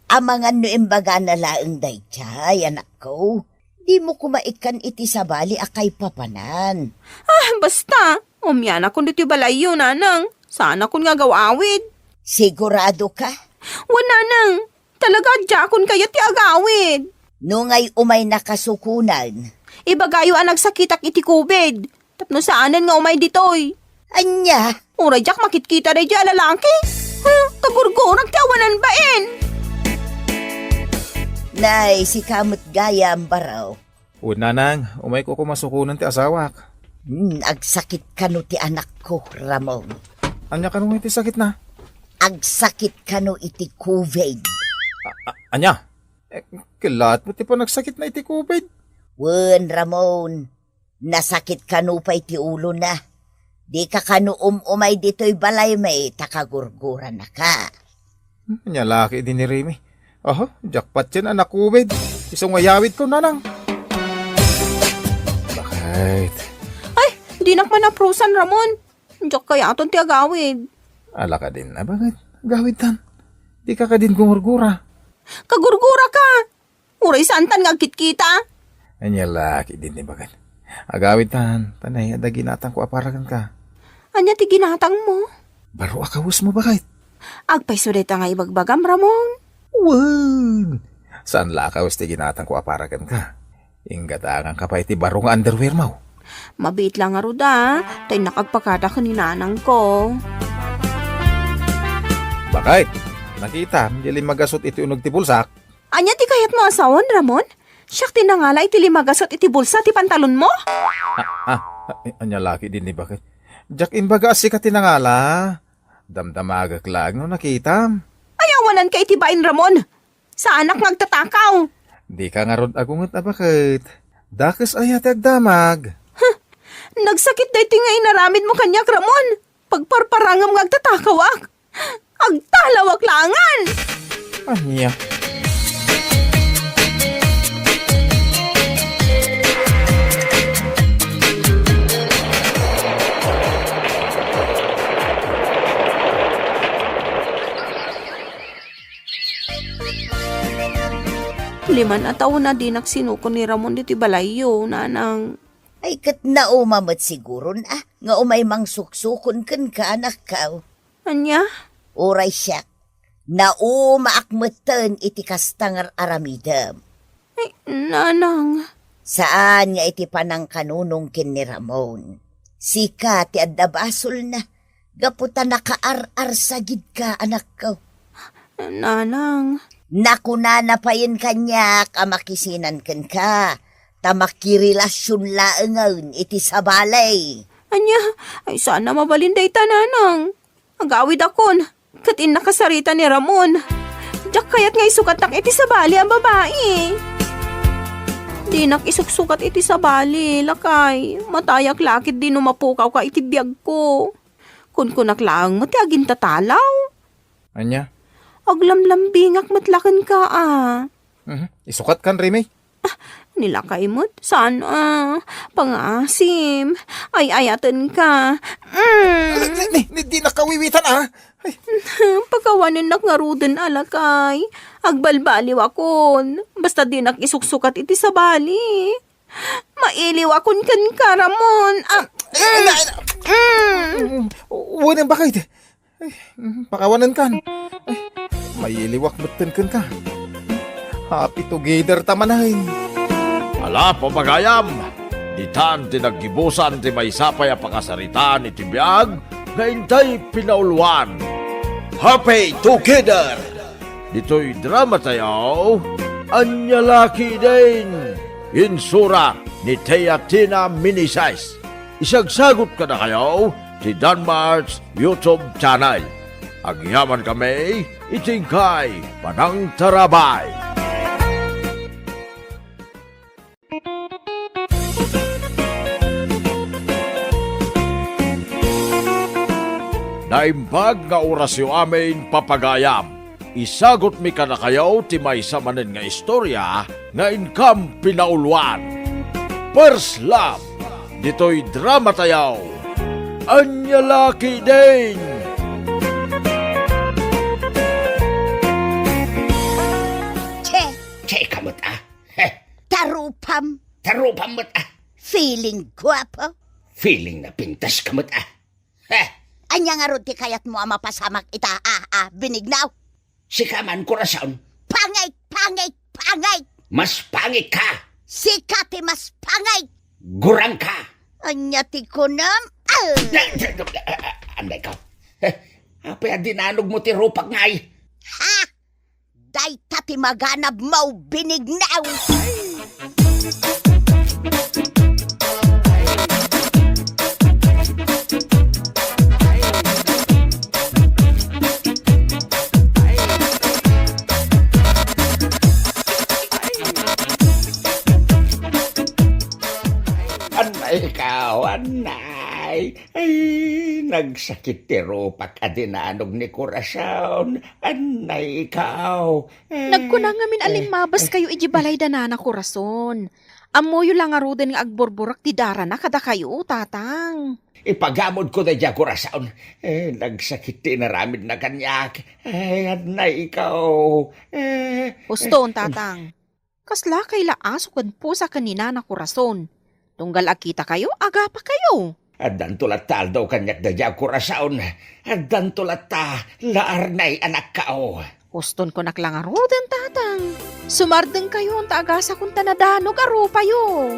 Amangan no imbaga na laeng day chay, anak ko. Di mo kumaikan iti sabali akay papanan. Ah, basta. Umyan akong dito balayo, nanang. Saan ako nga gawawid? Sigurado ka? Wala nang. Talaga jakon kaya ti agawid. Nungay umay nakasukunan. Ibagayo ang nagsakitak iti kubed. Tapno saanan nga umay ditoy. Anya? Uray jak makitkita na dyan lalaki. Kagurgurang tiawanan bain. Nay, si kamot gaya ang baraw. Una nang, umay ko kumasukunan ti asawak. Agsakit ka no ti anak ko, Ramon. Anya ka nung iti sakit na? Agsakit ka no iti COVID. Anya? Kilat mo ti pa nagsakit na iti COVID? Wen, Ramon. Nasakit ka no pa iti ulo na. Di ka kano umay dito'y balay may takagurguran na ka. Anya laki din ni Remy. Aha, jackpot yan anak COVID. Isang wayawid ko nanang. Bakit? Ay, di nakman na prusan, Ramon. Diyak kaya aton ti agawid. Ala ka din na, bakit? Gawid tan. Di ka din gumurgura. Kagurgura ka. Uray santan nga kitkita. Anya laki din ni bakit? Agawid tan, tanay, ada ginatang ko aparagan ka. Anya ti ginatang mo? Baro akawus mo bakit? Agpay sureta nga ibagbagam, Ramon. Wag! Saan lakawas ti ginatang ko aparagan ka? Inggatangan ka pa iti baro nga underwear mo. Mabit lang nga ruda. Tay nakagpakata ka ni nanang ko. Bakit? Nakita, hindi magasot iti unog ti bulsak. Anya ti kayat mo asawan, Ramon? Siyak tinangala iti limagasot iti bulsa ti pantalon mo? Anya laki din ni bakit? Jack imbaga si ka tinangala. Damdamagak lang no nakita. Ayawanan ka itibain, Ramon. Sa anak magtatakaw. Di ka nga rod agungot na bakit? Dakes ayat agdamag. Nagsakit na iti nga inaramid mo kanyak, Ramon. Pagparparangam ngagtatakawak. Agtalawak langan. Anya. Liman na taon na di nagsinuko ni Ramon diti balayo, nanang. Ay kat naumamot siguro na. Nga umay mang suksukon kan ka anak ka. Anya? Uray siya. Naumaakmatan iti kastangar aramidam. Ay, nanang. Saan nga iti panang kanunong kin ni Ramon? Sika ti addabasol na. Gaputa nakaarar sa gid ka anak ka. Nanang. Nakunana pa yun kanya kamakisinan kan ka. Tamakirilasyon laengaw iti sa balay. Anya, ay sana mabalinday tananang. Agawid akon, katin nakasarita ni Ramon. Diyak kayat nga isukat nak iti sa bali ang babae. Di nak isuksukat iti sa bali, lakay. Matayak lakit di numapukaw ka iti biyag ko. Kun kunaklang mo ti agin tatalaw. Anya? Aglamlambingak matlakan ka Isukat kan, Remy. Nilakay mo't saan pangasim. Ay ayatan ka. Di nakawiwitan Ay. Pagkawanin nak nga ruden alakay. Agbalbaliw akon. Basta di nak isuksukat iti sa bali. Mailiw akon kan karamon. Wanan ba kayo? Pakawanan kan. Ay, may iliwak batin kan ka. Happy together tamanahin. Ala pamagayam, ditan tinaggibusan ti may sapay a pakasaritaan iti biyag, nga intay pinauluan. Happy together! Dito'y drama tayo, Anyalaki din. Insura ni Teatina Minisize. Isagsagot ka na kayo ti Danmar's YouTube channel. Agyaman kami, itingkay Panang Tarabay. Naimbag nga orasyo amin papagayam. Isagot mi ka na kayo ti may samanin nga istorya nga inkam pinauluan. First Love, dito'y drama tayaw. Anyalaki din! Che, kamot Tarupam, Tarupam mo't feeling guwapo. Feeling na pintas kamot Anya nga ron ti kayat mo mapasamak ita binignaw. Sikaman korason, Pangay, pangay, pangay. mas pangit ka. Sikati mas pangay. Gurang ka. Anya ti kunam. Anday ka. Apay dinanog mo ti rupak ngay. Ha! Day tati maganab mau binignaw. Anay ikaw, anay. Ay, nagsakit ti rupak dinanog ni korason. Anay ikaw. Nagkunang ngamin alimabas kayo iji balay danana ko rason. Amoyo lang nga ruden nga agborborak ti dara na kada kayo, tatang. Ipagamod ko na dyan korason. Nagsakit ti naramid na kanyak. Ay, anay ikaw. Uston, tatang. Kasla kay laaso kan po sa kanina na kurason. Tunggal akita kayo, aga pa kayo. Adan tulatal daw kanyak da dyan korason. Adan tulata, laarnay anak kao. Uston ko naklang aroden, tatang. Sumardeng kayo ang taagasa kung tanadanog aro payo.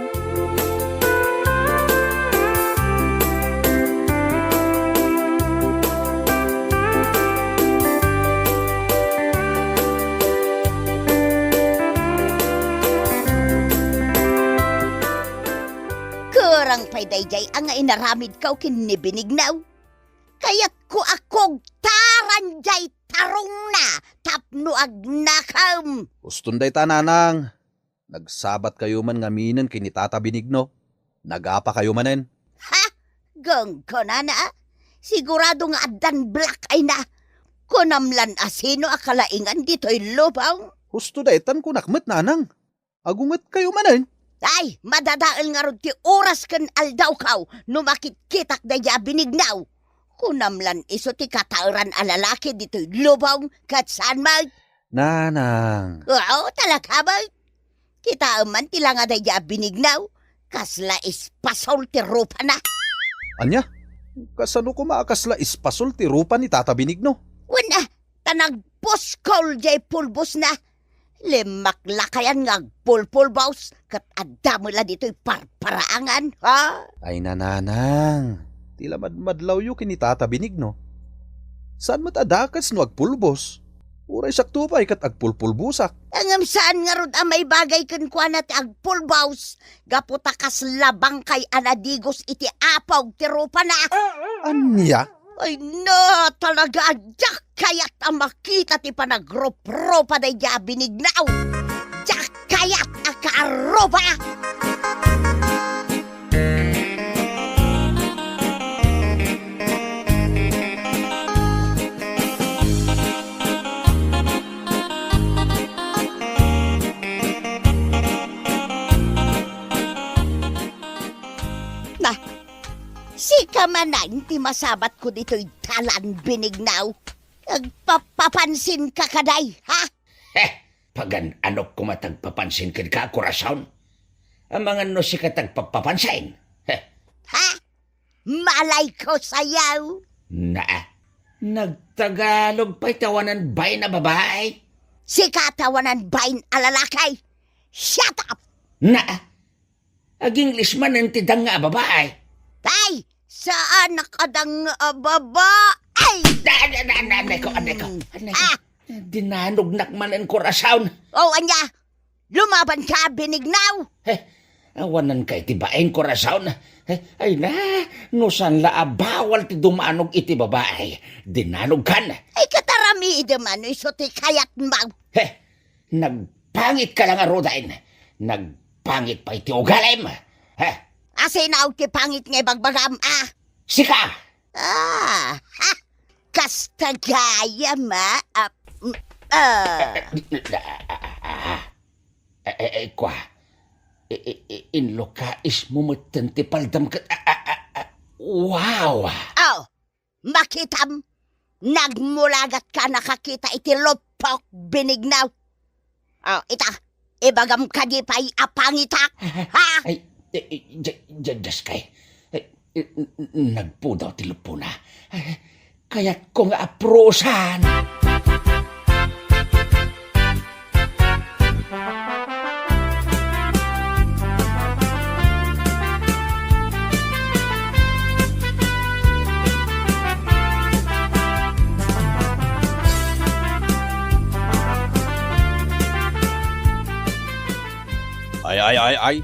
Kurang paydayjay ang nga inaramid kaw kinibinignaw. Kaya't ko akog taranjay tarong na tapno agnakam. Ustunday tananang. Nagsabat kayo man ngaminan kinitata binigno. Nagapa kayo manen. Ha? Gong ko na. Sigurado nga adan black ay na. Kunamlan asino akalaingan dito'y lupaw. Husto daytan ko nakmet nanang. Agungat kayo manen. Ay, madadaal nga ron ti oras kan aldaw kaw no makitkitak da ya binignaw. Kunamlan iso ti katauran alalaki dito'y lupaw kat saan mag. Nanang. Oo, talaga ba? Kita man tila nga da ya binignaw. Kasla ispasol ti rupa na. Anya? Kasano ko maakasla ispasol ti rupa ni Tata Binigno? Wala, tanagpos kol jay pulbos na. Limaklakayan nga pulpulbaws kat adamo la dito'y parparaangan, ha? Ay nananang. Tila madlaw yu kini Tata Binigno. Saan mat adakas no agpulbos? Uray saktupay kat agpulpulbusak. Angam saan nga rod may bagay kan kwa na ti agpulbaws. Gaputa kas labang kay anadigos iti apaw ti rupa na. Anya? Ay na, talaga adyak kayat ang makita ti panagrup-rupa na iya binignaw. Yak kayat akarupa. Na, si kamanan ti masabat ko dito'y talan binignaw. Nagpapansin ka kaday, ha? Pagan anok kumatagpapansin ka, Kurason? Ang mga no si katagpapansin. Ha? Malay ko sayaw. Nagtagalog pa'y tawanan bay na babae? Si katawanan bain alalakay. Shut up! Ag-English man ang tidang nga babae. Tay, saan nakadang babae? Aneko. Dinanog nakman ang Kurason. Oh, anya, lumaban ka binignaw. Awanan kay tibaeng Kurason. Ay na, nusan la bawal ti dumanog iti babae. Dinanog kan. Ay katarami man, iso ti kayat maw. Nagpangit ka lang arodain. Nagpangit pa iti ugalim. Asinaw ti pangit nga bagbagam, ah. Sika! Ha? Kasta gaya ma, Kwa, inlo ka is mumutan ti paldam ka. Wow! Oh, makitam. Nagmulagat ka nakakita iti lopok binignaw. Oh, ita, ibagam ka di pa'y apangitak. Ha? Ay, just kay. Nagpudaw ti lupo na. Kaya't ko nga aprosan. Ay.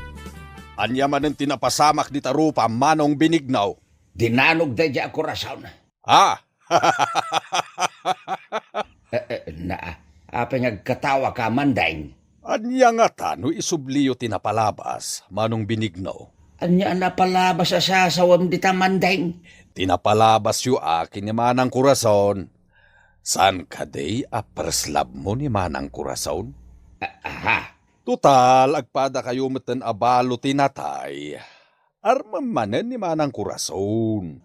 Anya man ang tinapasamak di tarupa manong binignaw. Dinanog da di ako Kurason. Apay ngagkatawa ka mandaing. Anya nga tano isubliyo tinapalabas manong binignaw. Anya napalabas sa sasawam di tamandaing. Tinapalabas yu akin ni manang Kurason. San kaday aperslab mo ni manang Kurason? Total, agpada kayo matan abalo tinatay. Armamanan ni manang Kurason.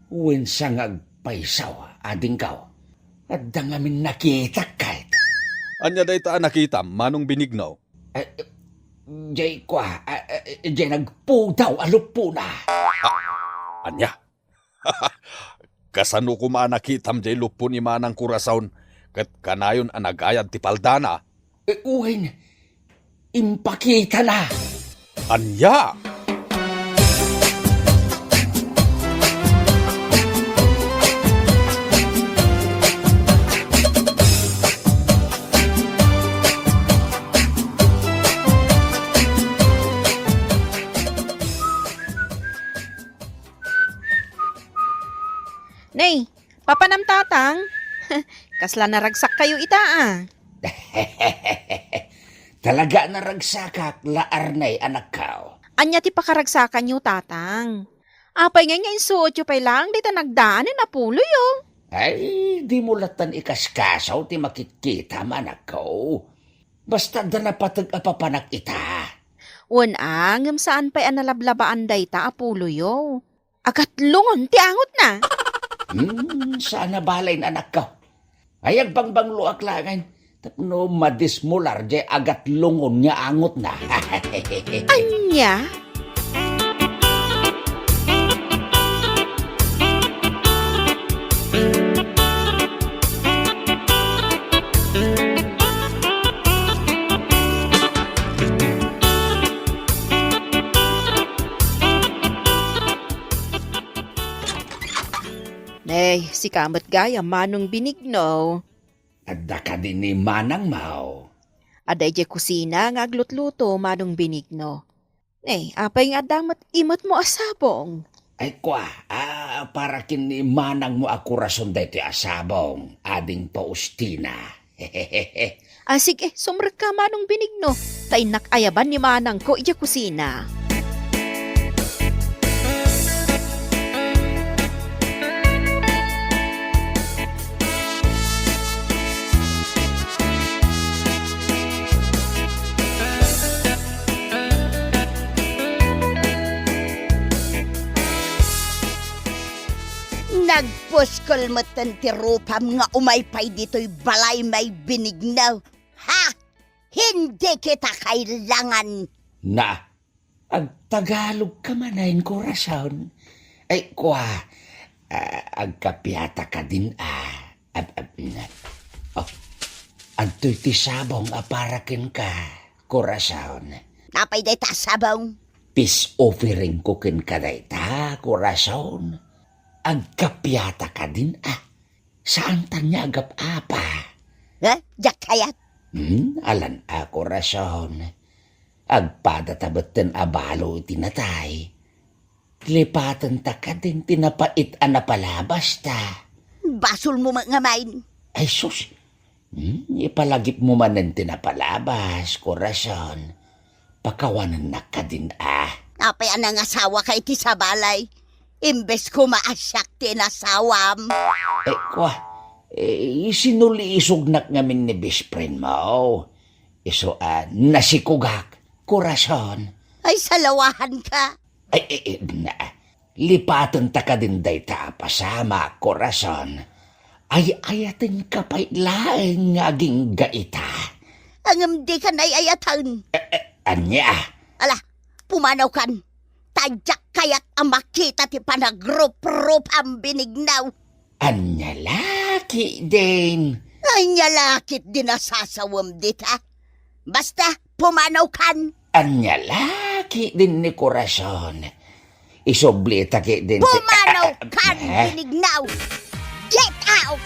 Uwin sang agpaisaw, ading kao. At dangamin nakita kahit. Anya day taan nakita, manong binignaw. Jay kwa, jay nagpudaw alupo na. Anya? Kasano ko manakitam jay lupo ni manang Kurason, kat kanayon anagayad ti paldana. Uwin, impakita na. Anya? Nay, papanam tatang. Kasla naragsak kayo ita. Talaga naragsakak laarnay anak kao. Anya ti pakaragsakan nyo tatang. Apay nga suot yung pay lang, di ta nagdaanin na pulo yo. Ay, di mo latan ikaskasaw ti makikita manak kao. Basta da napatag apapanak ita. Ngam saan pa'y analablabaan day ta apulo yo. Agat lungon ti angot na. Sana balay na anak kao. Ay, agbangbang luak langan. Tapno madismular jay agat lungon niya angot na. Anya? si kamot gaya manong binigno. Adda ka din ni Manang Mao. Aday je kusina nga aglutluto manong binigno. Apay nga damat imot mo asabong. Ay kwa, para kin ni Manang mo ako rason dito asabong, ading paustina. Sige, sumrek ka manong binigno. Tainak ayaban ni manang ko ija kusina. Nagpuskol mo tantirupam nga umaypay dito'y balay may binignaw. Ha? Hindi kita kailangan. Na, ag Tagalog ka manayin korason. Ay kwa, ag kapyata ka din Antoy ti sabong aparakin ka, korason. Napay day tasabong. Peace offering ko kin ka dayta, korason. Agkapyata ka din Saan tanya agap apa? Ha? Diyak kayat? Alan ako rason. Agpada tabetan abalo tinatay. Lipatan ta ka din tinapait napalabas ta. Basol mo mga main. Ay sus, ipalagip mo man ng tinapalabas, korason. Pakawanan na ka din Napay anang asawa kay ti sa balay. Imbes ko maasyak tinasawam. Kwa, sinuliisog nak ngamin ni best friend mo. Iso, nasikugak, korason. Ay, salawahan ka. Lipatan ta ka din day ta pasama, korason. Ay, ayatin ka pa'y laeng ngaging gaita. Ang di ka na'y ayatan. Anya? Ala, pumanaw kan. Tadyak kayat ang makita ti panagrup-rup ang binignaw. Anya laki din. Anya lakit din nasasawam dita. Basta, pumanaw kan. Anya laki din ni korason. Isoblita ki din. Pumanaw kan, binignaw. Get out!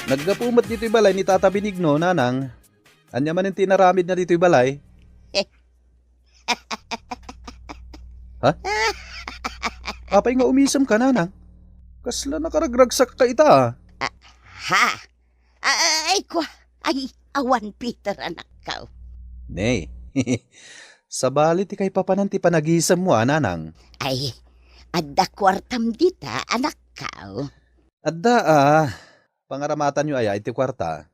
Naggapumat dito'y balay ni Tata Benigno, nanang. Anya man yung tinaramid na dito'y balay. Ha? Apay nga umisam ka, nanang. Kasla nakaragragsak ka ita. Ha? Ay, kwa. Ay, awan Peter anak ka. Nay, sa bali ti kay papananti panagisam mo, nanang. Ay, adda kwartam dita anak ka. Adda, pangaramatan nyo ay iti kwarta.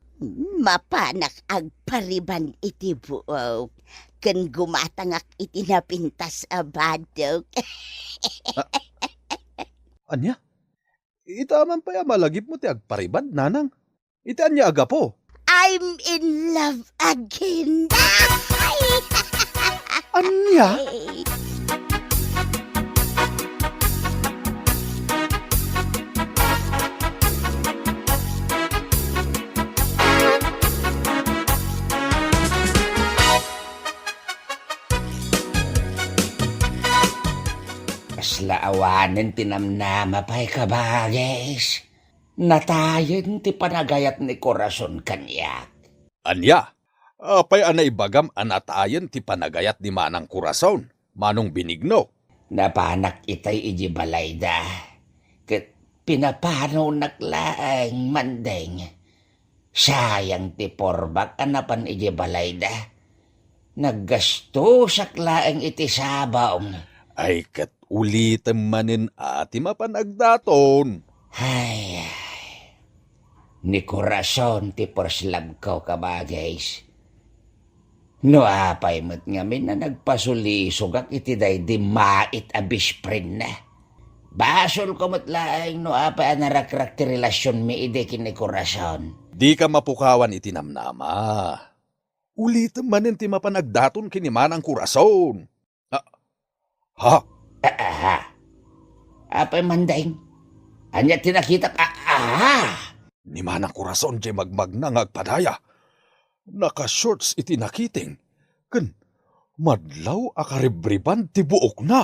Mapanak agpariban iti buok. Ken gumatangak iti napintas abadok. Anya? Itaman pa ya malagip mo ti agparibad, nanang. Iti anya aga po. I'm in love again. Anya? Laawanin tinamnama pa'y kabagis. Natayin ti panagayat ni korason kanyak. Anya? Apay anay bagam anatayan ti panagayat ni Manang Kurason, Manong Benigno. Napanak itay iji balayda. Ket pinapanaw naklaang mandeng. Sayang ti porbak anapan iji balayda. Naggasto saklaang iti sabaong. Ay kat ulitem manin ati mapanagdaton. Ay. Ni korason ti porslab ko kabagays. No apay mo't ngamin na nagpasulisugak iti day di mait abis prin na. Basol ko mo't laing no apay anarakrak ti relasyon mi ide kini korason. Di ka mapukawan iti namnama. Ulitem manin ti mapanagdaton kini Manang Kurason. Ha? Apay mandeng. Anya tinakita ka. Ni manang kurason jay magmag na ngagpadaya. Naka-shorts iti nakiting. Ken, madlaw akaribriban ti buok na.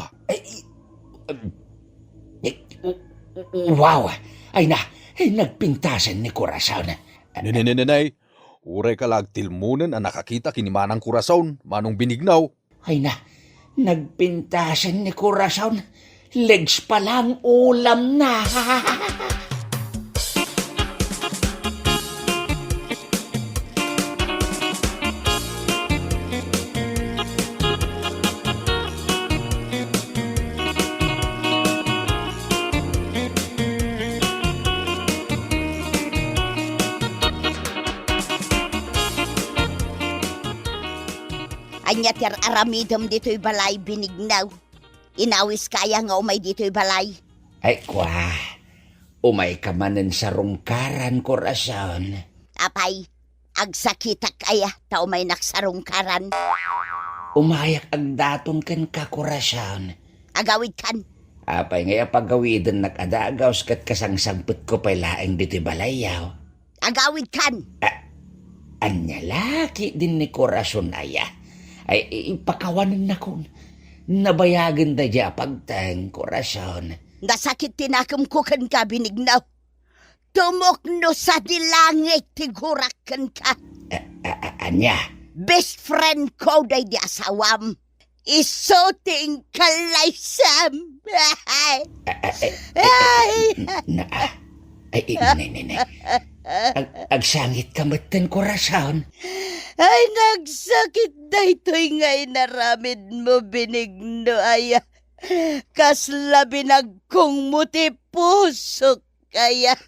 Wow! Ay na, nagpintasan ni Corazon. Ninay, uray ka lag tilmunen ang nakakita kini manang kurason, manong binignaw. Ay na, nagpintasan ni Corazon. Legs pa lang ulam na. Anya ter aramidom dito'y balay binignaw. Inawis kaya nga umay dito'y balay. Ay kwa, umay ka manen sa rungkaran, Corazon. Apay, agsakitak kaya ta umay naksarungkaran. Umayak ang daton kan ka, Corazon. Agawid kan. Apay ngaya pagawidin nakadagaws kat kasangsangput ko pa'y laeng dito'y balayaw. Agawid kan. Anya laki din ni Corazon aya. Ay ipakawanan na kon. Nabayagan da dya pagtang, Corazon. Nasakit tinakam ko kan ka binignaw. Tumokno sa dilangit tigurakan ka. Anya? Best friend ko day di asawam. Isoting kalaysam. Agsangit ka matan, Corazon. Ay, nagsakit na ito'y ngay naramid mo binigno aya. Kasla binagkong muti puso kaya.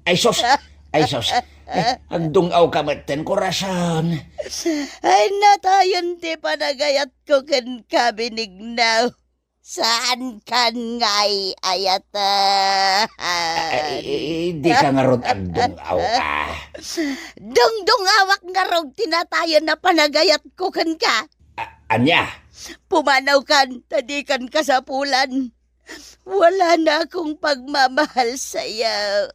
Ay, sos! Agdungaw ka matan, Corazon. Ay, natayon ti panagayat ko kan kabinignaw. Saan kan ngay ayata? Di ka nga ron agdungaw ka. Dungdungawak nga rog tinatayan na panagayat ko kan ka. Anya? Pumanaw kan, tadikan ka sa pulan. Wala na akong pagmamahal sa'yo.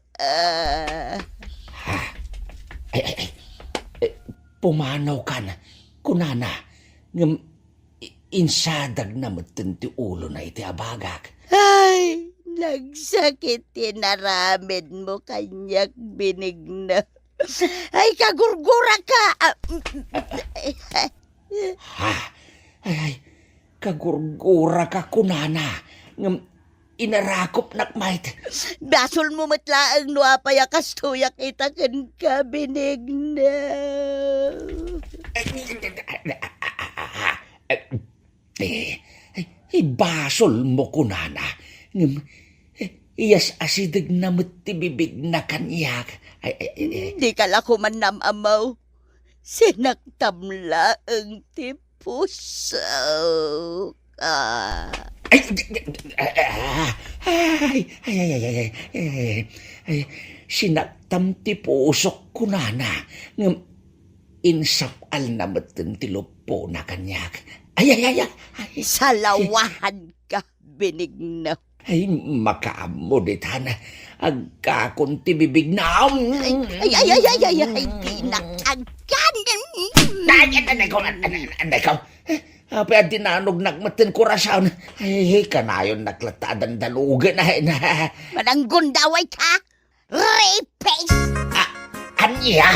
Pumanaw ka na, kunana, ngam insadag na ti ulo na iti abagak. Ay, nagsakit tinaramid mo kanyak binigna. Ay, kagurgura ka. Ay, kagurgura ka, kunana, ngam inarakop nakmait. Basol mo matlaang nuapaya kastuyak itakan ka binigna. Ibasol mo, kunana. Iyas asidig na matibibig na kanyak. Di ka lako man namamaw. Sinaktamla ang tipuso. Sinaktam ti pusok, kunana. Insapal na matan ti lupo na kanyak. Salawahan ka, binigna. Ay, makaamo ditan. Agkakon ti bibig na. Ay, pinakagan. Anday ka. Pwede dinanog nagmatin Corazon. Ay, kanayon naklatadan dalugan na. Mananggun daway ka. Rapist! Anya?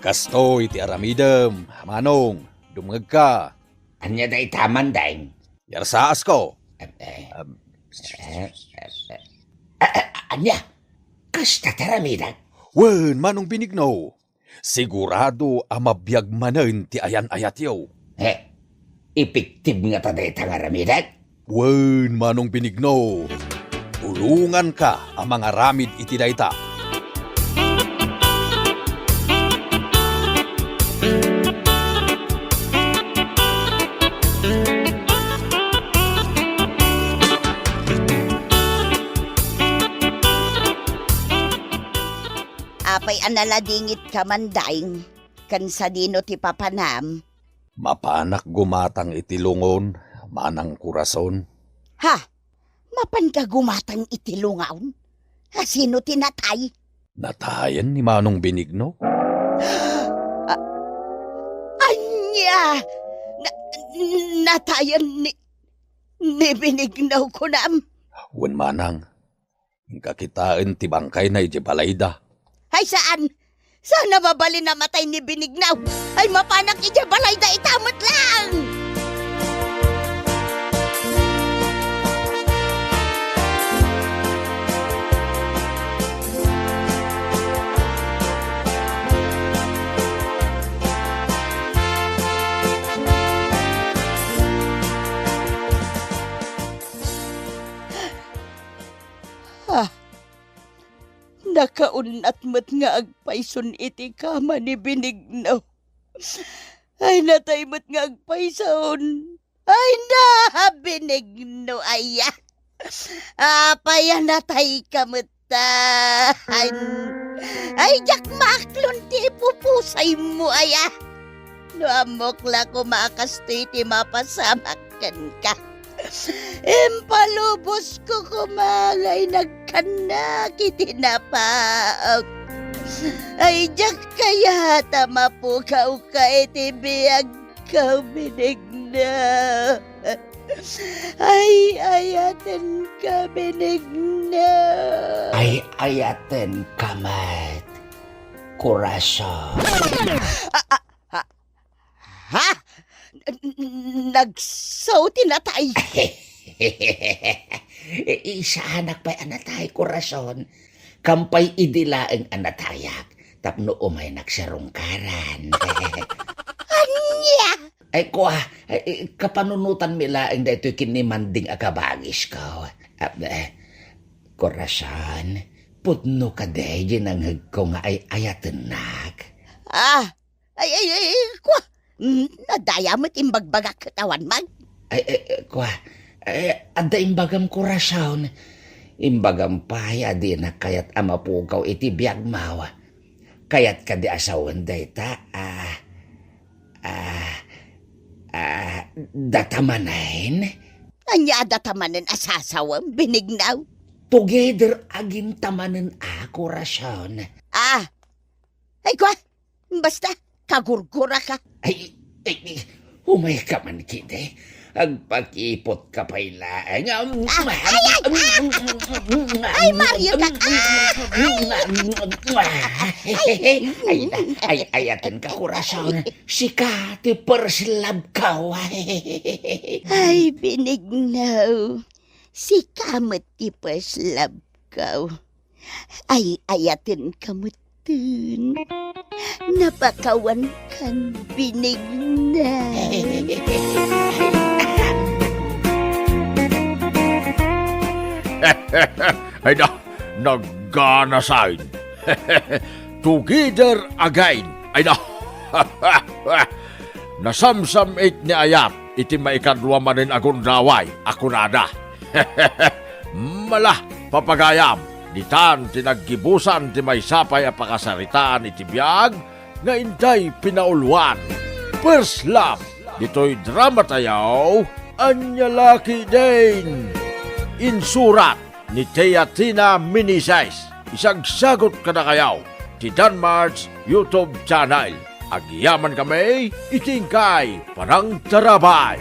Kasto iti aramidem, manong, dumagag ka. Anya da itaman daing? Yarsaas ko. Anya? Kasta taramidan? Wen, manong binigno. Sigurado amabiyag manen ti ayan-ayat yaw. Ipiktib nga ta da itang aramidan? Wen, manong binigno. Tulungan ka ang mga ramid iti dayta. Apay analadingit ka man daing, kan sa dino ti papanam. Mapanak gumatang itilungon, manang kurason. Ha? Mapan ka gumatang itilungaon? Ha, sino tinatay? Natayan ni Manong Benigno. Anya! Natayan ni Benignaw ko nam. Wen manang, kakitaan ti bangkay na ijebalayda. Ay saan? Saan nababali na matay ni Benignaw? Ay mapanak ijebalayda itamot lang! Nakaunat mo't nga agpayson iti kama ni Benignaw. Ay natay mo't nga agpayson. Ay na, Benigno, aya. Apaya natay ka mo't ay, jak maklon ti pupusay mo, aya. No amok la ko makastoy ti mapasamakan ka. Impalubos ko kumangay nagkanak itinapaak. Ay, jak kaya tamapukaw ka itibiyag ka Benigna. Ay, ayaten ka Benigna. Ay, ayaten kamat. Kurason. Ha? Nagsaw tinatay. Isa anak pa'y anatay kurason. Kampay idilaeng anatayak. Tapno umay nagsarungkaran. Anya? Ay kuha, kapanunutan milaeng da ito'y kinimanding akabagis ko. Kurason, putno ka day ginanghag ko nga ay ayatenak. Ay, kuha. Nadaya mo't imbagbagak katawan mag. Kuha, ada imbagam kurason. Imbagam paya di na kayat amapukaw iti biyag mawa. Kayat ka di asawan day ta, datamanin? Anya datamanin asasawang Benignaw? Together agin tamanin kurason. Ay kuha, basta kagurgura ka. Ay, humay ka man kide. Agpakipot ka pa'y laang. Ay, Mario ka. Ay, ayatin ka, kurason. Sika, ti persilab ka. Ay, Benignaw. Sika mo't ti persilab ka. Ay, ayatin ka mo't napakawan kan Benigna. Ay na, naggana sa'in. Together again. Ay na. Nasamsam it ni Ayat, iti maikadwa manin agon raway, ako nada. Malah, papagayam. Ditan tinaggibusan ti may sapay a pakasaritaan iti biyag nga intay pinauluan. First love, dito'y drama tayaw, Anya Lucky Dane. Insurat ni Teatina Minisais. Isagsagot ka na kayaw ti Danmar's YouTube channel. Agyaman kami, itingkay, parang tarabay.